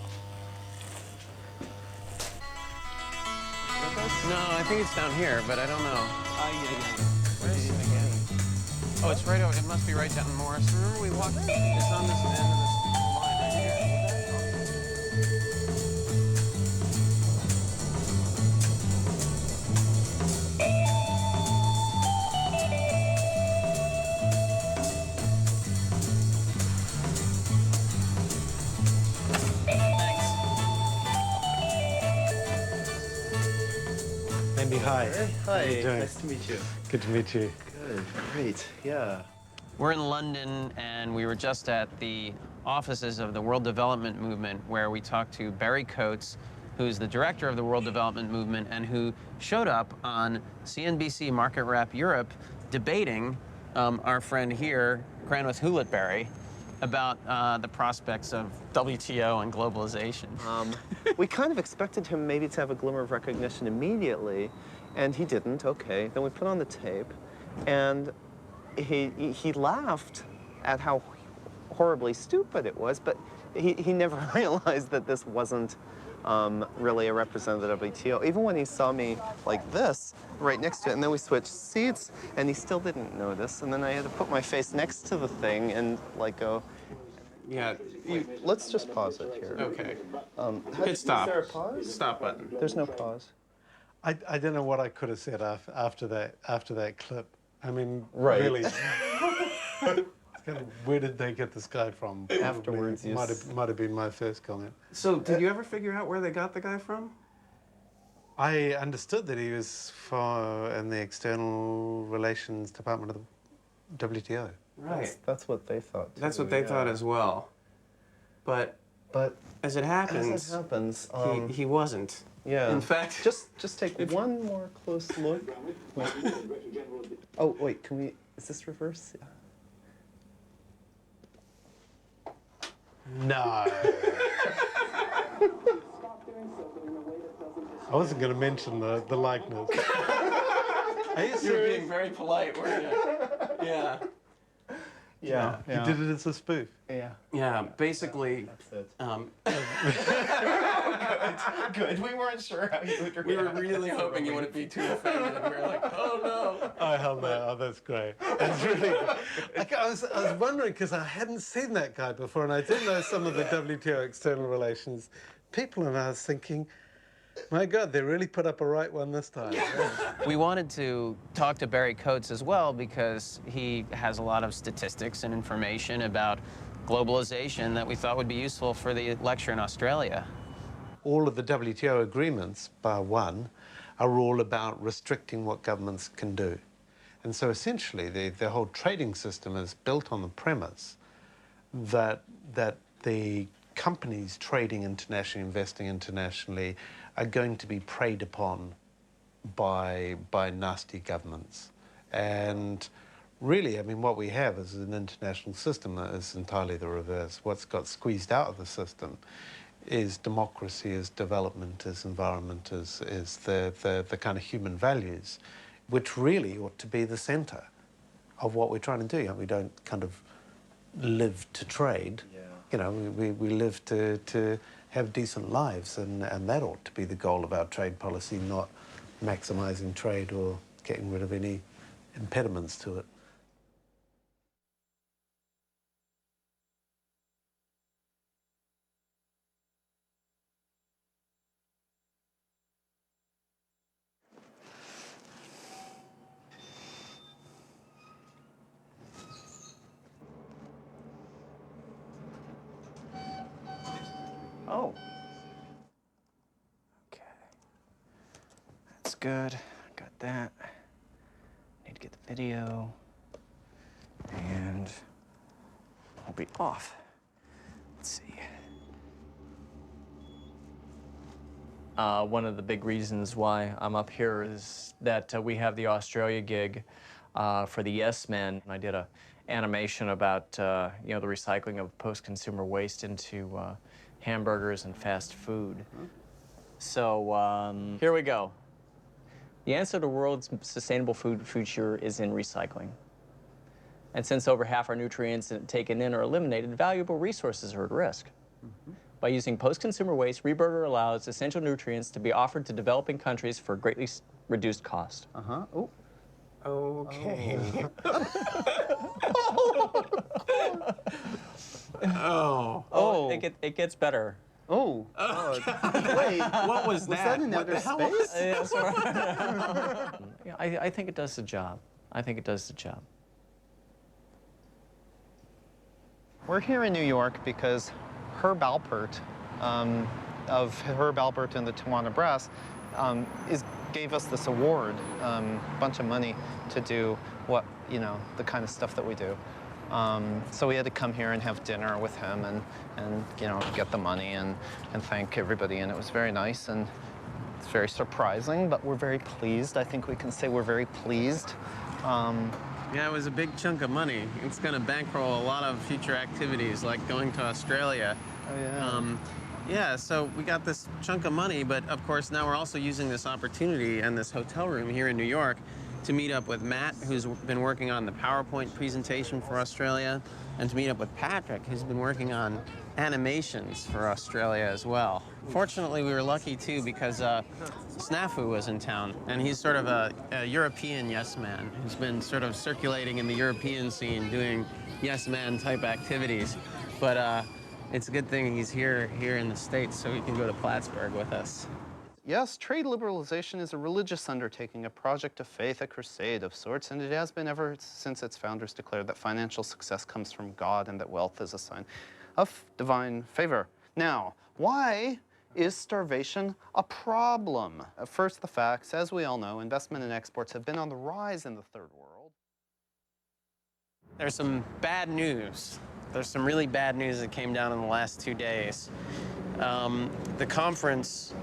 No, I think it's down here, but I don't know. Where is it again? Oh, it's right over. It must be right down Morris. Remember we walked? It's on this end of this line right here. Andy, hi. Hi. How you doing? Nice to meet you. Good to meet you. Good. Great. Yeah. We're in London, and we were just at the offices of the World Development Movement, where we talked to Barry Coates, who's the director of the World Development Movement, and who showed up on CNBC Market Wrap Europe debating our friend here, Cranwith Hewlett-Berry, about the prospects of WTO and globalization. We kind of expected him maybe to have a glimmer of recognition immediately, and he didn't. Okay. Then we put on the tape, and he laughed at how horribly stupid it was, but he never realized that this wasn't really a representative of WTO. Even when he saw me like this, right next to it, and then we switched seats, and he still didn't notice, and then I had to put my face next to the thing and like go, yeah. Let's just pause it here. Okay. Hit stop. Is there a pause? Stop button. There's no pause. I don't know what I could have said after that clip. I mean, Right. really. Where did they get this guy from? Afterwards, yes. Might have been my first comment. So, did you ever figure out where they got the guy from? I understood that he was in the External Relations Department of the WTO. Right. That's what they thought. That's what they thought as well. But as it happens, he wasn't. Yeah. In fact, just take one more close look. Oh wait, can we? Is this reverse? Yeah. No. I wasn't going to mention the likeness. Are you serious? You're being very polite, weren't you? Yeah. Yeah. You did it as a spoof. Yeah. Yeah, basically. That's it. Good. We weren't sure how you would react. We were really hoping you wouldn't be too offended. We were like, oh no. Oh, hell no. Oh, that's great. That's really good. I was wondering, because I hadn't seen that guy before, and I did know some of the WTO external relations people, and I was thinking, my God, they really put up a right one this time. We wanted to talk to Barry Coates as well because he has a lot of statistics and information about globalization that we thought would be useful for the lecture in Australia. All of the WTO agreements, bar one, are all about restricting what governments can do. And so essentially, the whole trading system is built on the premise that the companies trading internationally, investing internationally, are going to be preyed upon by nasty governments. And really, I mean, what we have is an international system that is entirely the reverse. What's got squeezed out of the system is democracy, is development, is environment, is the kind of human values, which really ought to be the center of what we're trying to do. You know, we don't kind of live to trade. Yeah. You know, we live to have decent lives, and that ought to be the goal of our trade policy, not maximizing trade or getting rid of any impediments to it. Oh. Okay. That's good. Got that. Need to get the video. And we'll be off. Let's see. One of the big reasons why I'm up here is that we have the Australia gig for the Yes Men. I did a animation about you know, the recycling of post-consumer waste into hamburgers and fast food. So here we go. The answer to the world's sustainable food future is in recycling. And since over half our nutrients taken in are eliminated, valuable resources are at risk. By using post-consumer waste, Reburger allows essential nutrients to be offered to developing countries for greatly reduced cost. Oh. Okay. It gets better. Oh. Wait. What was that? Was that in outer space? Yeah, sorry. Yeah, I think it does the job. I think it does the job. We're here in New York because Herb Alpert of Herb Alpert and the Tijuana Brass gave us this award, a bunch of money to do what, you know, the kind of stuff that we do. So we had to come here and have dinner with him and you know, get the money and thank everybody, and it was very nice, and it's very surprising, but we're very pleased. I think we can say we're very pleased. Yeah, it was a big chunk of money. It's going to bankroll a lot of future activities, like going to Australia. Oh, yeah. Yeah, so we got this chunk of money, but of course now we're also using this opportunity and this hotel room here in New York to meet up with Matt, who's been working on the PowerPoint presentation for Australia, and to meet up with Patrick, who's been working on animations for Australia as well. Fortunately, we were lucky too because Snafu was in town, and he's sort of a European yes man who's been sort of circulating in the European scene doing yes man type activities. But it's a good thing he's here in the States so he can go to Plattsburgh with us. Yes, trade liberalization is a religious undertaking, a project of faith, a crusade of sorts, and it has been ever since its founders declared that financial success comes from God and that wealth is a sign of divine favor. Now, why is starvation a problem? First, the facts. As we all know, investment and exports have been on the rise in the third world. There's some bad news. There's some really bad news that came down in the last 2 days. The conference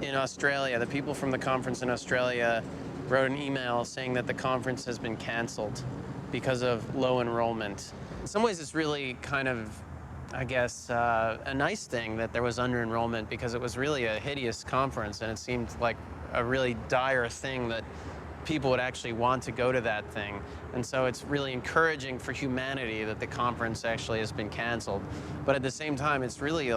in Australia, the people from the conference in Australia wrote an email saying that the conference has been canceled because of low enrollment. In some ways, it's really kind of, I guess, a nice thing that there was under-enrollment, because it was really a hideous conference, and it seemed like a really dire thing that people would actually want to go to that thing. And so it's really encouraging for humanity that the conference actually has been canceled. But at the same time, it's really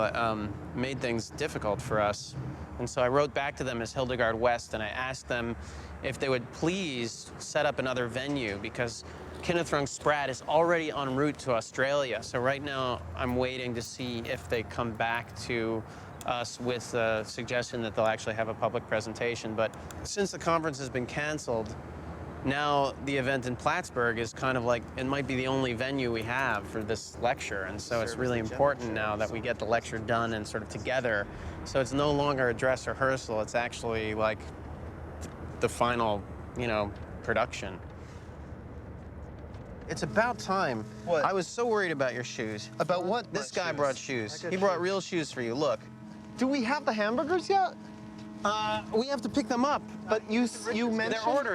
made things difficult for us. And so I wrote back to them as Hildegard West, and I asked them if they would please set up another venue, because Kynarethron Spratt is already en route to Australia. So right now, I'm waiting to see if they come back to us with a suggestion that they'll actually have a public presentation. But since the conference has been canceled, now the event in Plattsburgh is kind of like, it might be the only venue we have for this lecture. And so it's really important now that we get the lecture done and sort of together. So it's no longer a dress rehearsal, it's actually like the final, production. It's about time. What? I was so worried about your shoes. About what? This guy brought shoes. He brought real shoes for you, look. Do we have the hamburgers yet? We have to pick them up. But you mentioned...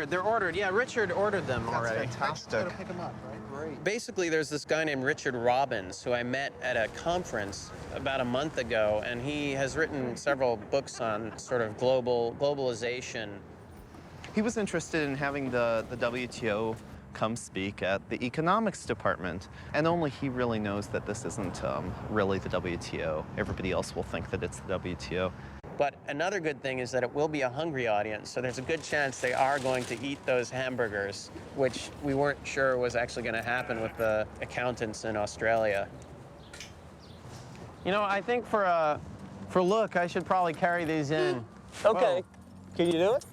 They're ordered. Yeah, Richard ordered them already. That's fantastic. Gotta pick them up, right? Great. Basically, there's this guy named Richard Robbins who I met at a conference about a month ago, and he has written several books on sort of globalization. He was interested in having the WTO come speak at the economics department, and only he really knows that this isn't really the WTO. Everybody else will think that it's the WTO. But another good thing is that it will be a hungry audience, so there's a good chance they are going to eat those hamburgers, which we weren't sure was actually going to happen with the accountants in Australia. I think for look, I should probably carry these in. Okay. Whoa. Can you do it?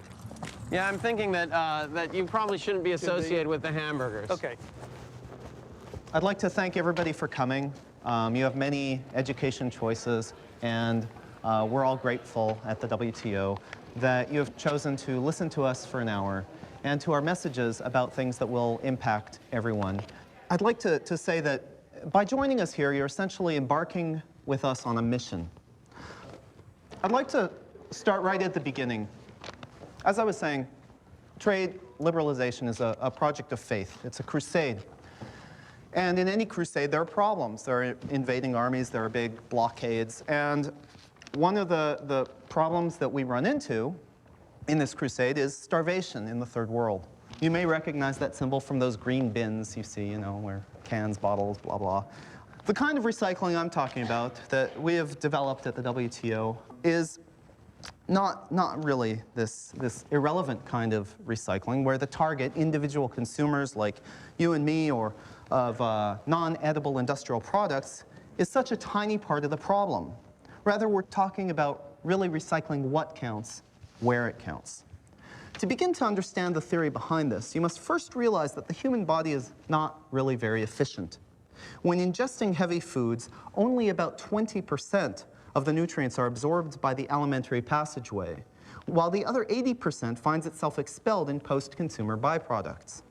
Yeah, I'm thinking that that you probably shouldn't be associated with the hamburgers. Okay. I'd like to thank everybody for coming. You have many education choices, and we're all grateful at the WTO that you have chosen to listen to us for an hour and to our messages about things that will impact everyone. I'd like to say that by joining us here, you're essentially embarking with us on a mission. I'd like to start right at the beginning. As I was saying, trade liberalization is a project of faith. It's a crusade. And in any crusade, there are problems. There are invading armies, there are big blockades. And one of the problems that we run into in this crusade is starvation in the third world. You may recognize that symbol from those green bins you see, where cans, bottles, blah, blah. The kind of recycling I'm talking about that we have developed at the WTO is not really this irrelevant kind of recycling where the target, individual consumers like you and me or of non-edible industrial products, is such a tiny part of the problem. Rather, we're talking about really recycling what counts, where it counts. To begin to understand the theory behind this, you must first realize that the human body is not really very efficient. When ingesting heavy foods, only about 20% of the nutrients are absorbed by the alimentary passageway, while the other 80% finds itself expelled in post-consumer byproducts.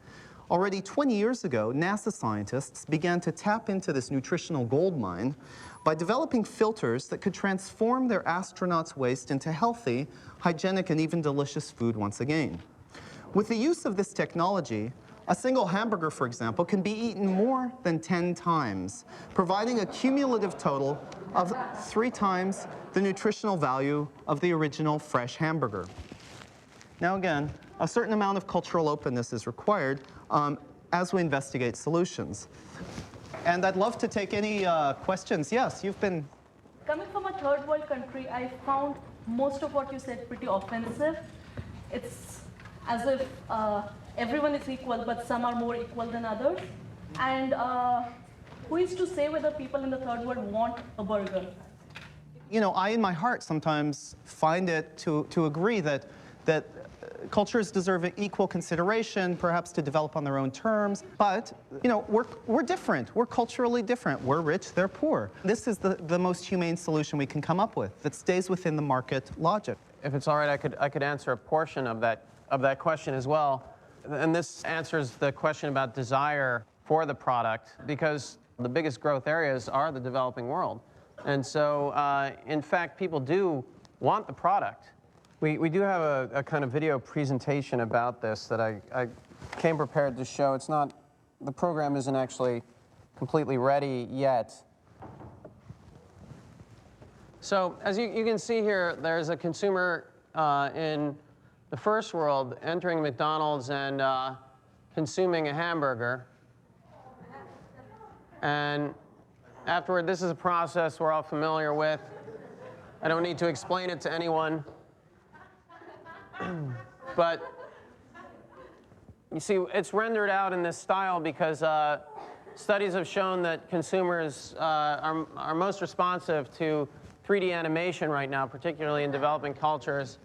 Already 20 years ago, NASA scientists began to tap into this nutritional gold mine by developing filters that could transform their astronauts' waste into healthy, hygienic, and even delicious food once again. With the use of this technology, a single hamburger, for example, can be eaten more than 10 times, providing a cumulative total of 3 times the nutritional value of the original fresh hamburger. Now again, a certain amount of cultural openness is required as we investigate solutions. And I'd love to take any questions. Yes, you've been... Coming from a third world country, I found most of what you said pretty offensive. It's as if everyone is equal, but some are more equal than others. And who is to say whether people in the third world want a burger? You know, I in my heart sometimes find it to agree that cultures deserve equal consideration, perhaps to develop on their own terms. But, you know, we're different. We're culturally different. We're rich, they're poor. This is the most humane solution we can come up with that stays within the market logic. If it's all right, I could answer a portion of that question as well. And this answers the question about desire for the product, because the biggest growth areas are the developing world. And so, in fact, people do want the product. We do have a kind of video presentation about this that I came prepared to show. It's not, the program isn't actually completely ready yet. So as you can see here, there's a consumer in the first world entering McDonald's and consuming a hamburger. And afterward, this is a process we're all familiar with. I don't need to explain it to anyone. But you see, it's rendered out in this style because studies have shown that consumers are most responsive to 3D animation right now, particularly in developing cultures.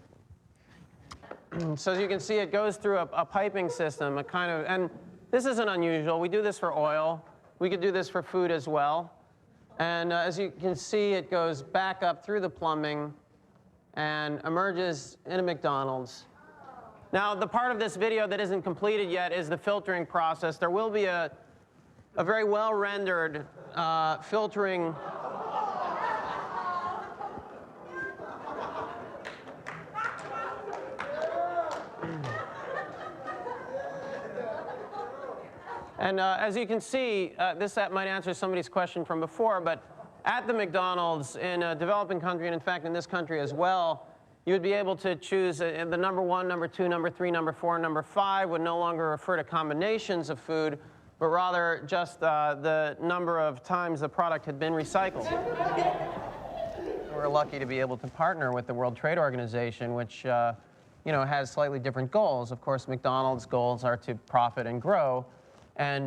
So as you can see, it goes through a piping system, and this isn't unusual. We do this for oil. We could do this for food as well. And as you can see, it goes back up through the plumbing and emerges in a McDonald's. Now, the part of this video that isn't completed yet is the filtering process. There will be a very well-rendered filtering And as you can see, this might answer somebody's question from before, but at the McDonald's in a developing country, and in fact in this country as well, you would be able to choose the number 1, number 2, number 3, number 4, number 5 would no longer refer to combinations of food, but rather just the number of times the product had been recycled. We're lucky to be able to partner with the World Trade Organization, which you know, has slightly different goals. Of course, McDonald's goals are to profit and grow. And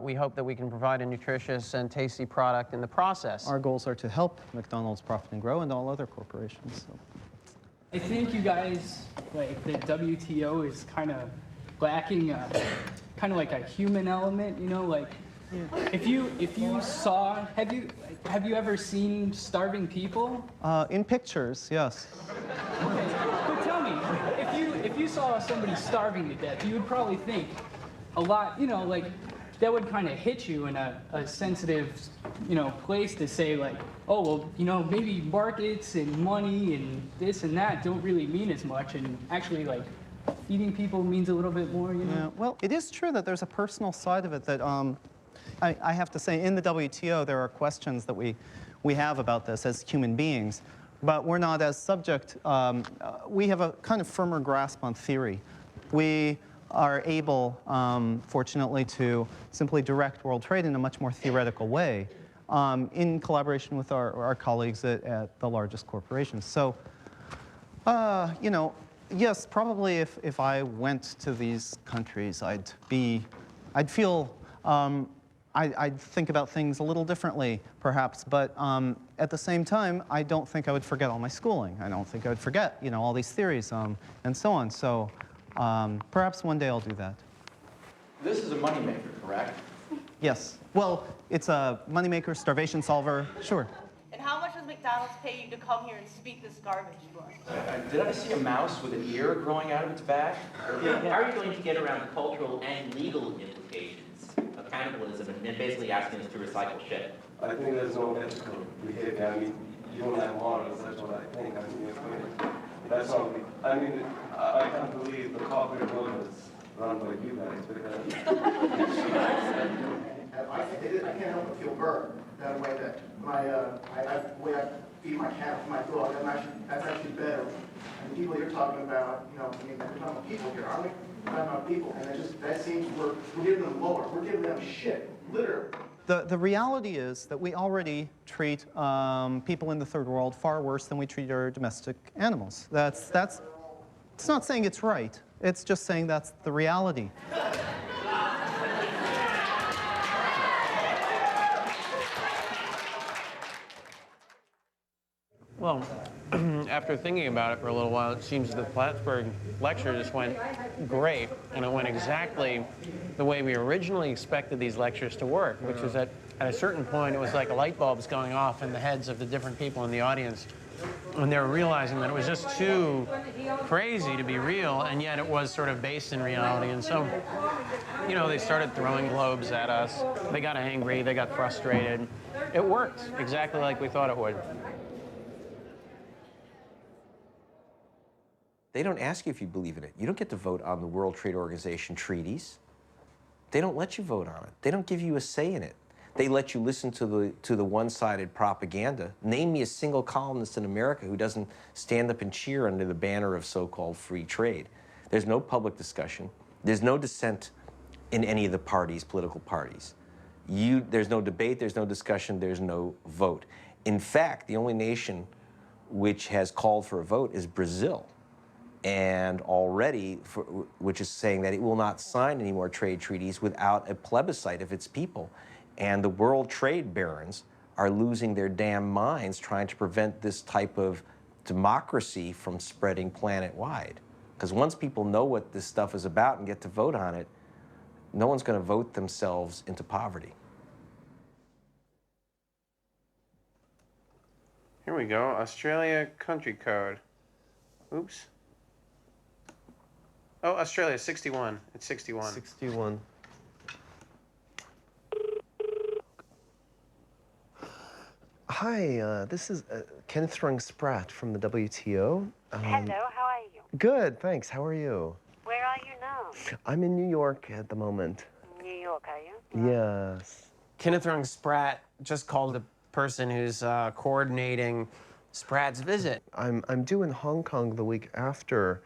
we hope that we can provide a nutritious and tasty product in the process. Our goals are to help McDonald's profit and grow and all other corporations. So. I think you guys, like the WTO is kind of lacking kind of like a human element, you know, like if you saw, have you ever seen starving people? In pictures, yes. Okay, but tell me, if you saw somebody starving to death, you would probably think a lot, you know, like that would kind of hit you in a sensitive, you know, place to say like, oh, well, you know, maybe markets and money and this and that don't really mean as much, and actually like feeding people means a little bit more, you know? Yeah, well, it is true that there's a personal side of it that I have to say, in the WTO, there are questions that we have about this as human beings, but we're not as subject. We have a kind of firmer grasp on theory. We are able, fortunately, to simply direct world trade in a much more theoretical way in collaboration with our colleagues at the largest corporations. So, you know, yes, probably if I went to these countries, I'd feel, I'd think about things a little differently, perhaps, but at the same time, I don't think I would forget all my schooling. I don't think I would forget, you know, all these theories and so on. So perhaps one day I'll do that. This is a moneymaker, correct? Yes. Well, it's a moneymaker, starvation solver, sure. And how much does McDonald's pay you to come here and speak this garbage to us? Did I see a mouse with an ear growing out of its back? How are you going to get around the cultural and legal implications of cannibalism and basically asking us to recycle shit? I think there's no ethical behavior. I mean, you don't have morals, that's what I think. I mean, that's all. I mean, I can't believe the corporate world is run by you guys, because I can't help but feel burned that way that the way I feed my cat with my dog, that's actually better. And the people you're talking about, you know, I mean, we're talking about people here, aren't we? We're talking about people, and that seems we're giving them lower. We're giving them shit, literally. The reality is that we already treat people in the third world far worse than we treat our domestic animals. It's not saying it's right. It's just saying that's the reality. Well, after thinking about it for a little while, it seems the Plattsburgh lecture just went great, and it went exactly the way we originally expected these lectures to work, which is that at a certain point, it was like light bulbs going off in the heads of the different people in the audience, and they were realizing that it was just too crazy to be real, and yet it was sort of based in reality. And so, you know, they started throwing globes at us. They got angry. They got frustrated. It worked exactly like we thought it would. They don't ask you if you believe in it. You don't get to vote on the World Trade Organization treaties. They don't let you vote on it. They don't give you a say in it. They let you listen to the one-sided propaganda. Name me a single columnist in America who doesn't stand up and cheer under the banner of so-called free trade. There's no public discussion. There's no dissent in any of the parties, political parties. There's no debate, there's no discussion, there's no vote. In fact, the only nation which has called for a vote is Brazil, and already, which is saying that it will not sign any more trade treaties without a plebiscite of its people. And the world trade barons are losing their damn minds trying to prevent this type of democracy from spreading planet-wide. Because once people know what this stuff is about and get to vote on it, no one's going to vote themselves into poverty. Here we go, Australia country code. Oops. Oh, Australia, 61. It's 61. 61. Hi, this is Kenneth Rung Spratt from the WTO. Hello, how are you? Good, thanks. How are you? Where are you now? I'm in New York at the moment. New York, are you? Yes. Kenneth Rung Spratt just called the person who's coordinating Spratt's visit. I'm due in Hong Kong the week after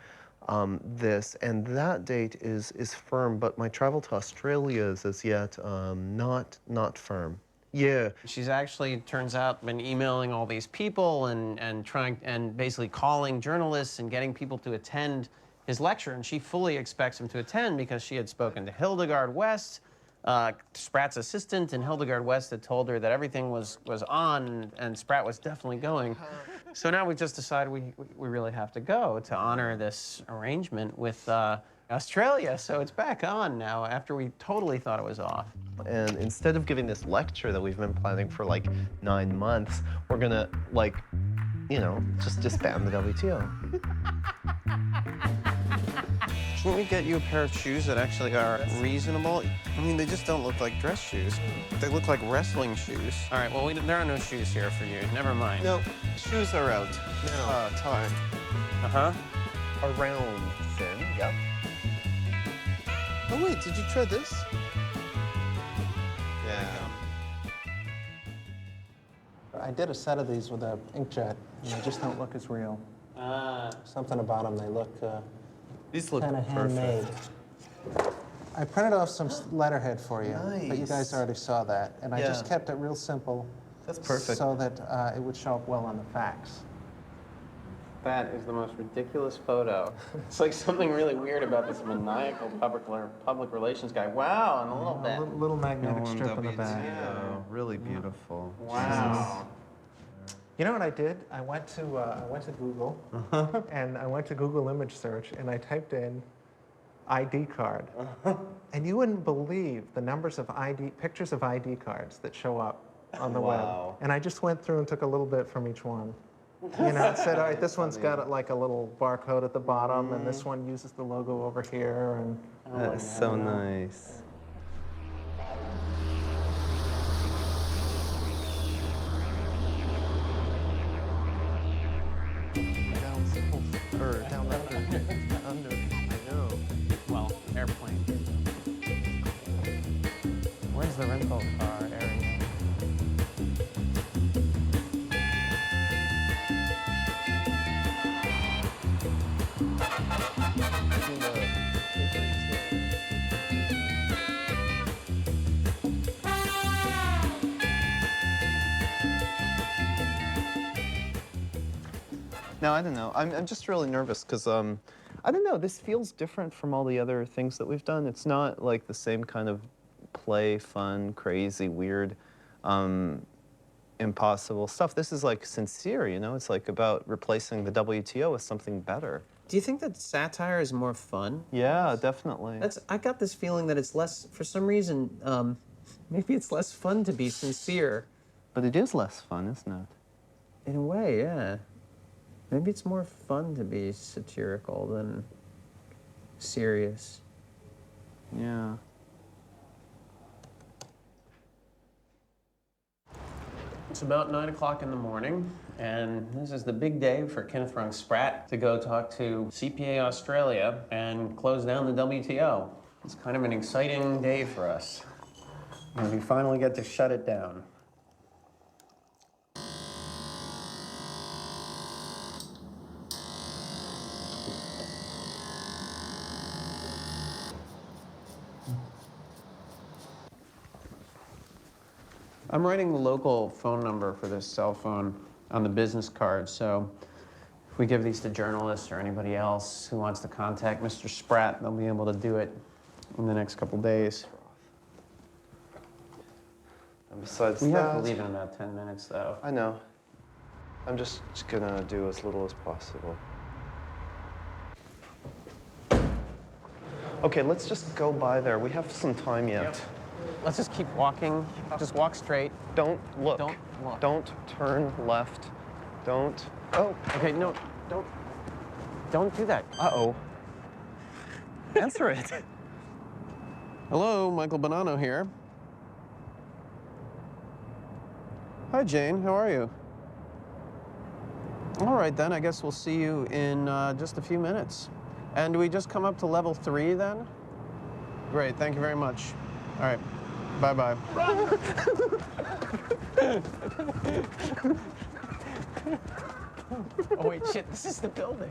this, and that date is firm, but my travel to Australia is as yet not firm. Yeah. She's actually, turns out, been emailing all these people and trying and basically calling journalists and getting people to attend his lecture, and she fully expects him to attend because she had spoken to Hildegard West, Spratt's assistant, and Hildegard West had told her that everything was on, and Spratt was definitely going. So now we just decided we really have to go to honor this arrangement with Australia. So it's back on now after we totally thought it was off. And instead of giving this lecture that we've been planning for like 9 months, we're gonna, like, you know, just disband the WTO. Shouldn't we get you a pair of shoes that actually are reasonable? I mean, they just don't look like dress shoes. They look like wrestling shoes. All right, well, there are no shoes here for you. Never mind. No, shoes are out. Now, time. Uh-huh. Around thin, yep. Oh, wait, did you try this? Yeah. I did a set of these with an inkjet, and they just don't look as real. Something about them, they look these look kind of handmade. I printed off some letterhead for you, but you guys already saw that, and I just kept it real simple. That's perfect. So that it would show up well on the fax. That is the most ridiculous photo. It's like something really weird about this maniacal public relations guy. Wow, and a little bit. Little magnetic strip on the back. Yeah, really beautiful. Wow. You know what I did? I went to Google, and I went to Google image search, and I typed in ID card, and you wouldn't believe the numbers of pictures of ID cards that show up on the web. And I just went through and took a little bit from each one. You know, it said, all right, this one's got like a little barcode at the bottom, and this one uses the logo over here, and that is so nice. Down under. I know. Well, airplane. Where's the rental car area? No, I don't know. I'm just really nervous because, I don't know, this feels different from all the other things that we've done. It's not like the same kind of play, fun, crazy, weird. impossible stuff. This is like sincere, you know? It's like about replacing the WTO with something better. Do you think that satire is more fun? Yeah, definitely. I got this feeling that it's less, for some reason, maybe it's less fun to be sincere. But it is less fun, isn't it? In a way, yeah. Maybe it's more fun to be satirical than serious. Yeah. It's about 9 o'clock in the morning, and this is the big day for Kenneth Rung Spratt to go talk to CPA Australia and close down the WTO. It's kind of an exciting day for us, and we finally get to shut it down. I'm writing the local phone number for this cell phone on the business card, so if we give these to journalists or anybody else who wants to contact Mr. Spratt, they'll be able to do it in the next couple days. And besides we that... have to leave in about 10 minutes, though. I know. I'm just gonna do as little as possible. Okay, let's just go by there. We have some time yet. Yep. Let's just keep walking. Just walk straight. Don't look. Don't look. Don't turn left. Don't. Oh. Okay, no, don't do that. Uh-oh. Answer it. Hello, Michael Bonanno here. Hi, Jane. How are you? All right, then. I guess we'll see you in just a few minutes. And do we just come up to level 3, then? Great. Thank you very much. All right. Bye-bye. Oh, wait, shit. This is the building.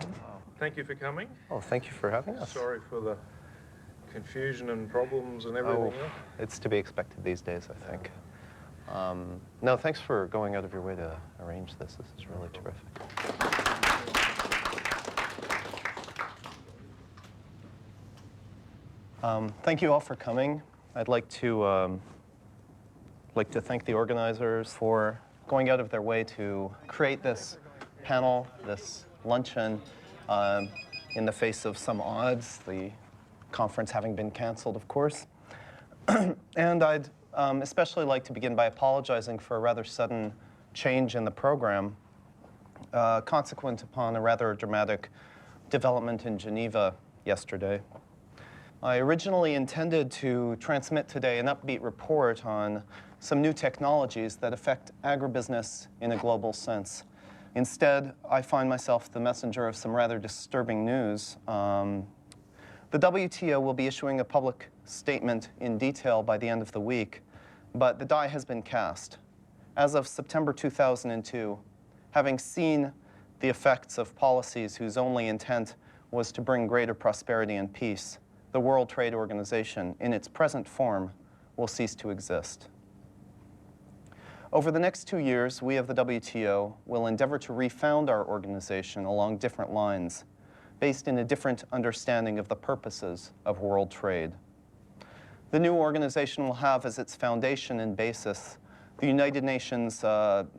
Thank you for coming. Oh, thank you for having us. Sorry for the confusion and problems and everything else. It's to be expected these days, I think. No, thanks for going out of your way to arrange this. This is really terrific. Thank you all for coming. I'd like to thank the organizers for going out of their way to create this panel, this luncheon, in the face of some odds, the conference having been canceled, of course. And I'd especially like to begin by apologizing for a rather sudden change in the program, consequent upon a rather dramatic development in Geneva yesterday. I originally intended to transmit today an upbeat report on some new technologies that affect agribusiness in a global sense. Instead, I find myself the messenger of some rather disturbing news. The WTO will be issuing a public statement in detail by the end of the week, but the die has been cast. As of September 2002, having seen the effects of policies whose only intent was to bring greater prosperity and peace, the World Trade Organization, in its present form, will cease to exist. Over the next 2 years, we of the WTO will endeavor to refound our organization along different lines, based in a different understanding of the purposes of world trade. The new organization will have as its foundation and basis the United Nations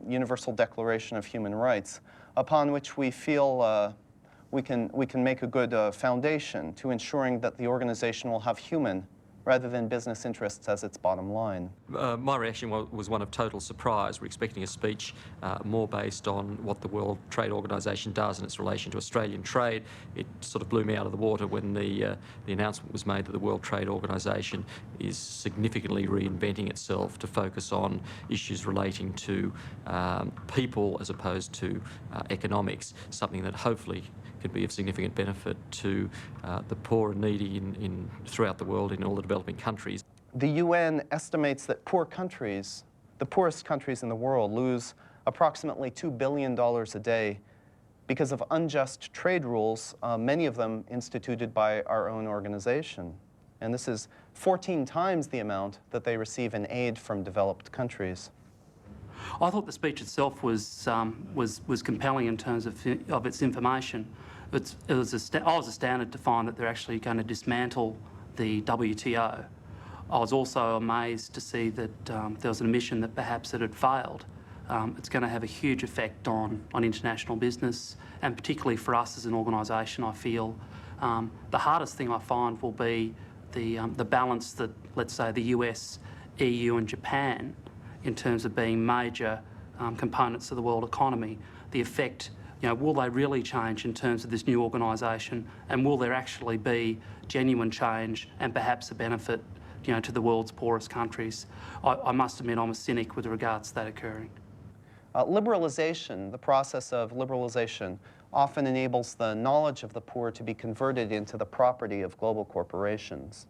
Universal Declaration of Human Rights, upon which we feel we can make a good foundation to ensuring that the organization will have human rather than business interests as its bottom line. My reaction was one of total surprise. We're expecting a speech more based on what the World Trade Organization does in its relation to Australian trade. It sort of blew me out of the water when the announcement was made that the World Trade Organization is significantly reinventing itself to focus on issues relating to people as opposed to economics, something that hopefully could be of significant benefit to the poor and needy throughout the world in all the developing countries. The UN estimates that poor countries, the poorest countries in the world, lose approximately $2 billion a day because of unjust trade rules, many of them instituted by our own organization. And this is 14 times the amount that they receive in aid from developed countries. I thought the speech itself was compelling in terms of its information. I was astounded to find that they're actually going to dismantle the WTO. I was also amazed to see that there was an admission that perhaps it had failed. it's going to have a huge effect on international business, and particularly for us as an organisation, I feel. The hardest thing I find will be the balance that, let's say, the US, EU and Japan, in terms of being major components of the world economy, the effect, will they really change in terms of this new organisation, and will there actually be genuine change and perhaps a benefit, to the world's poorest countries? I must admit I'm a cynic with regards to that occurring. Liberalization, the process of liberalization, often enables the knowledge of the poor to be converted into the property of global corporations.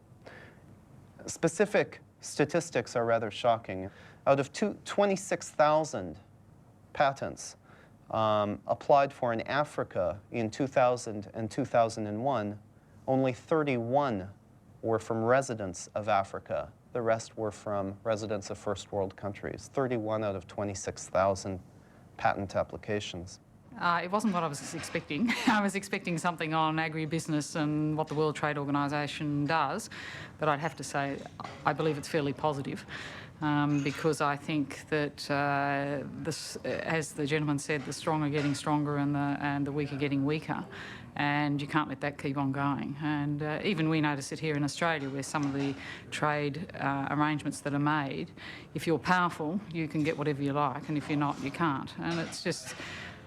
Specific statistics are rather shocking. Out of 26,000 patents applied for in Africa in 2000 and 2001, only 31 were from residents of Africa. The rest were from residents of first world countries. 31 out of 26,000 patent applications. It wasn't what I was expecting. I was expecting something on agribusiness and what the World Trade Organisation does, but I'd have to say I believe it's fairly positive. Because I think that, as the gentleman said, the strong are getting stronger and the weak are getting weaker, and you can't let that keep on going. And even we notice it here in Australia, where some of the trade arrangements that are made, if you're powerful, you can get whatever you like, and if you're not, you can't. And it's just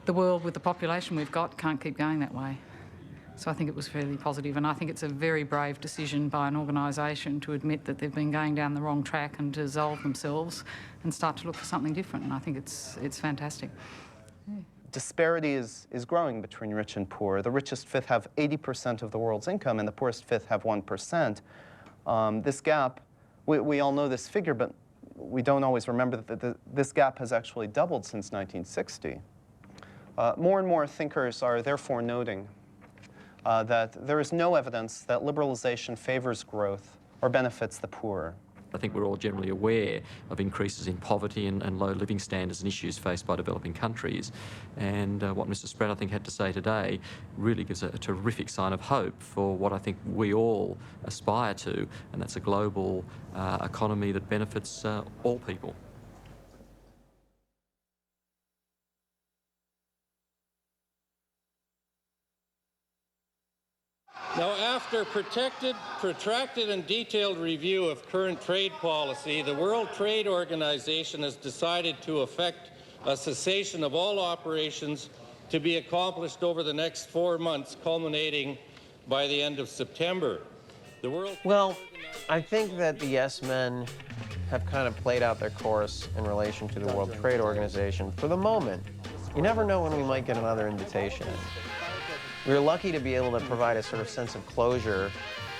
the world with the population we've got can't keep going that way. So I think it was fairly positive, and I think it's a very brave decision by an organisation to admit that they've been going down the wrong track and to dissolve themselves and start to look for something different, and I think it's fantastic. Yeah. Disparity is growing between rich and poor. The richest fifth have 80% of the world's income, and the poorest fifth have 1%. This gap, we all know this figure, but we don't always remember that this gap has actually doubled since 1960. More and more thinkers are therefore noting that there is no evidence that liberalization favors growth or benefits the poor. I think we're all generally aware of increases in poverty and low living standards and issues faced by developing countries. And what Mr. Spratt, I think, had to say today really gives a terrific sign of hope for what I think we all aspire to, and that's a global economy that benefits all people. Now, after protracted and detailed review of current trade policy, the World Trade Organization has decided to effect a cessation of all operations to be accomplished over the next 4 months, culminating by the end of September. Well, I think that the yes men have kind of played out their course in relation to the World Trade Organization for the moment. You never know when we might get another invitation. We were lucky to be able to provide a sort of sense of closure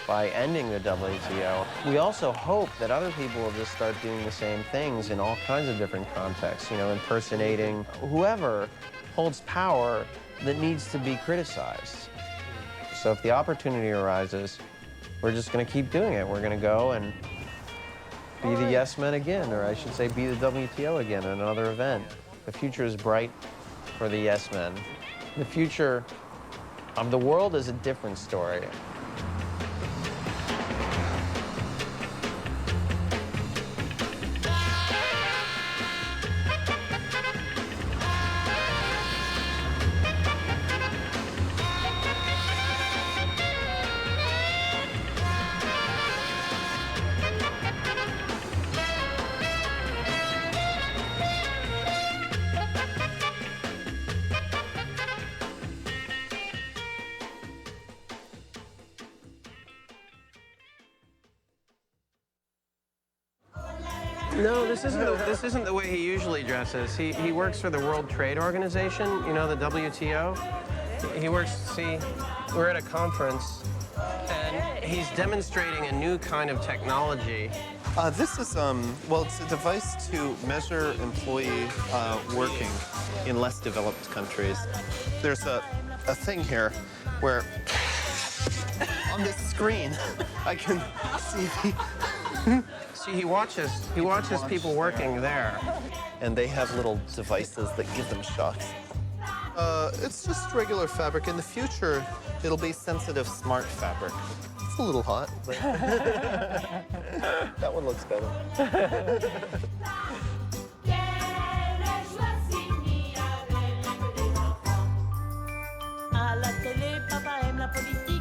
by ending the WTO. We also hope that other people will just start doing the same things in all kinds of different contexts, impersonating whoever holds power that needs to be criticized. So if the opportunity arises, we're just going to keep doing it. We're going to go and be the yes men again, or I should say be the WTO again at another event. The future is bright for the yes men. The future of the world is a different story. No, this isn't the way he usually dresses. He works for the World Trade Organization, the WTO. He works, see, we're at a conference, and he's demonstrating a new kind of technology. This is, well, it's a device to measure employee working in less developed countries. There's a thing here where on this screen I can see See, he watches people working there. And they have little devices that give them shocks. It's just regular fabric. In the future, it'll be sensitive smart fabric. It's a little hot, but that one looks better. télé, papa aime la politique.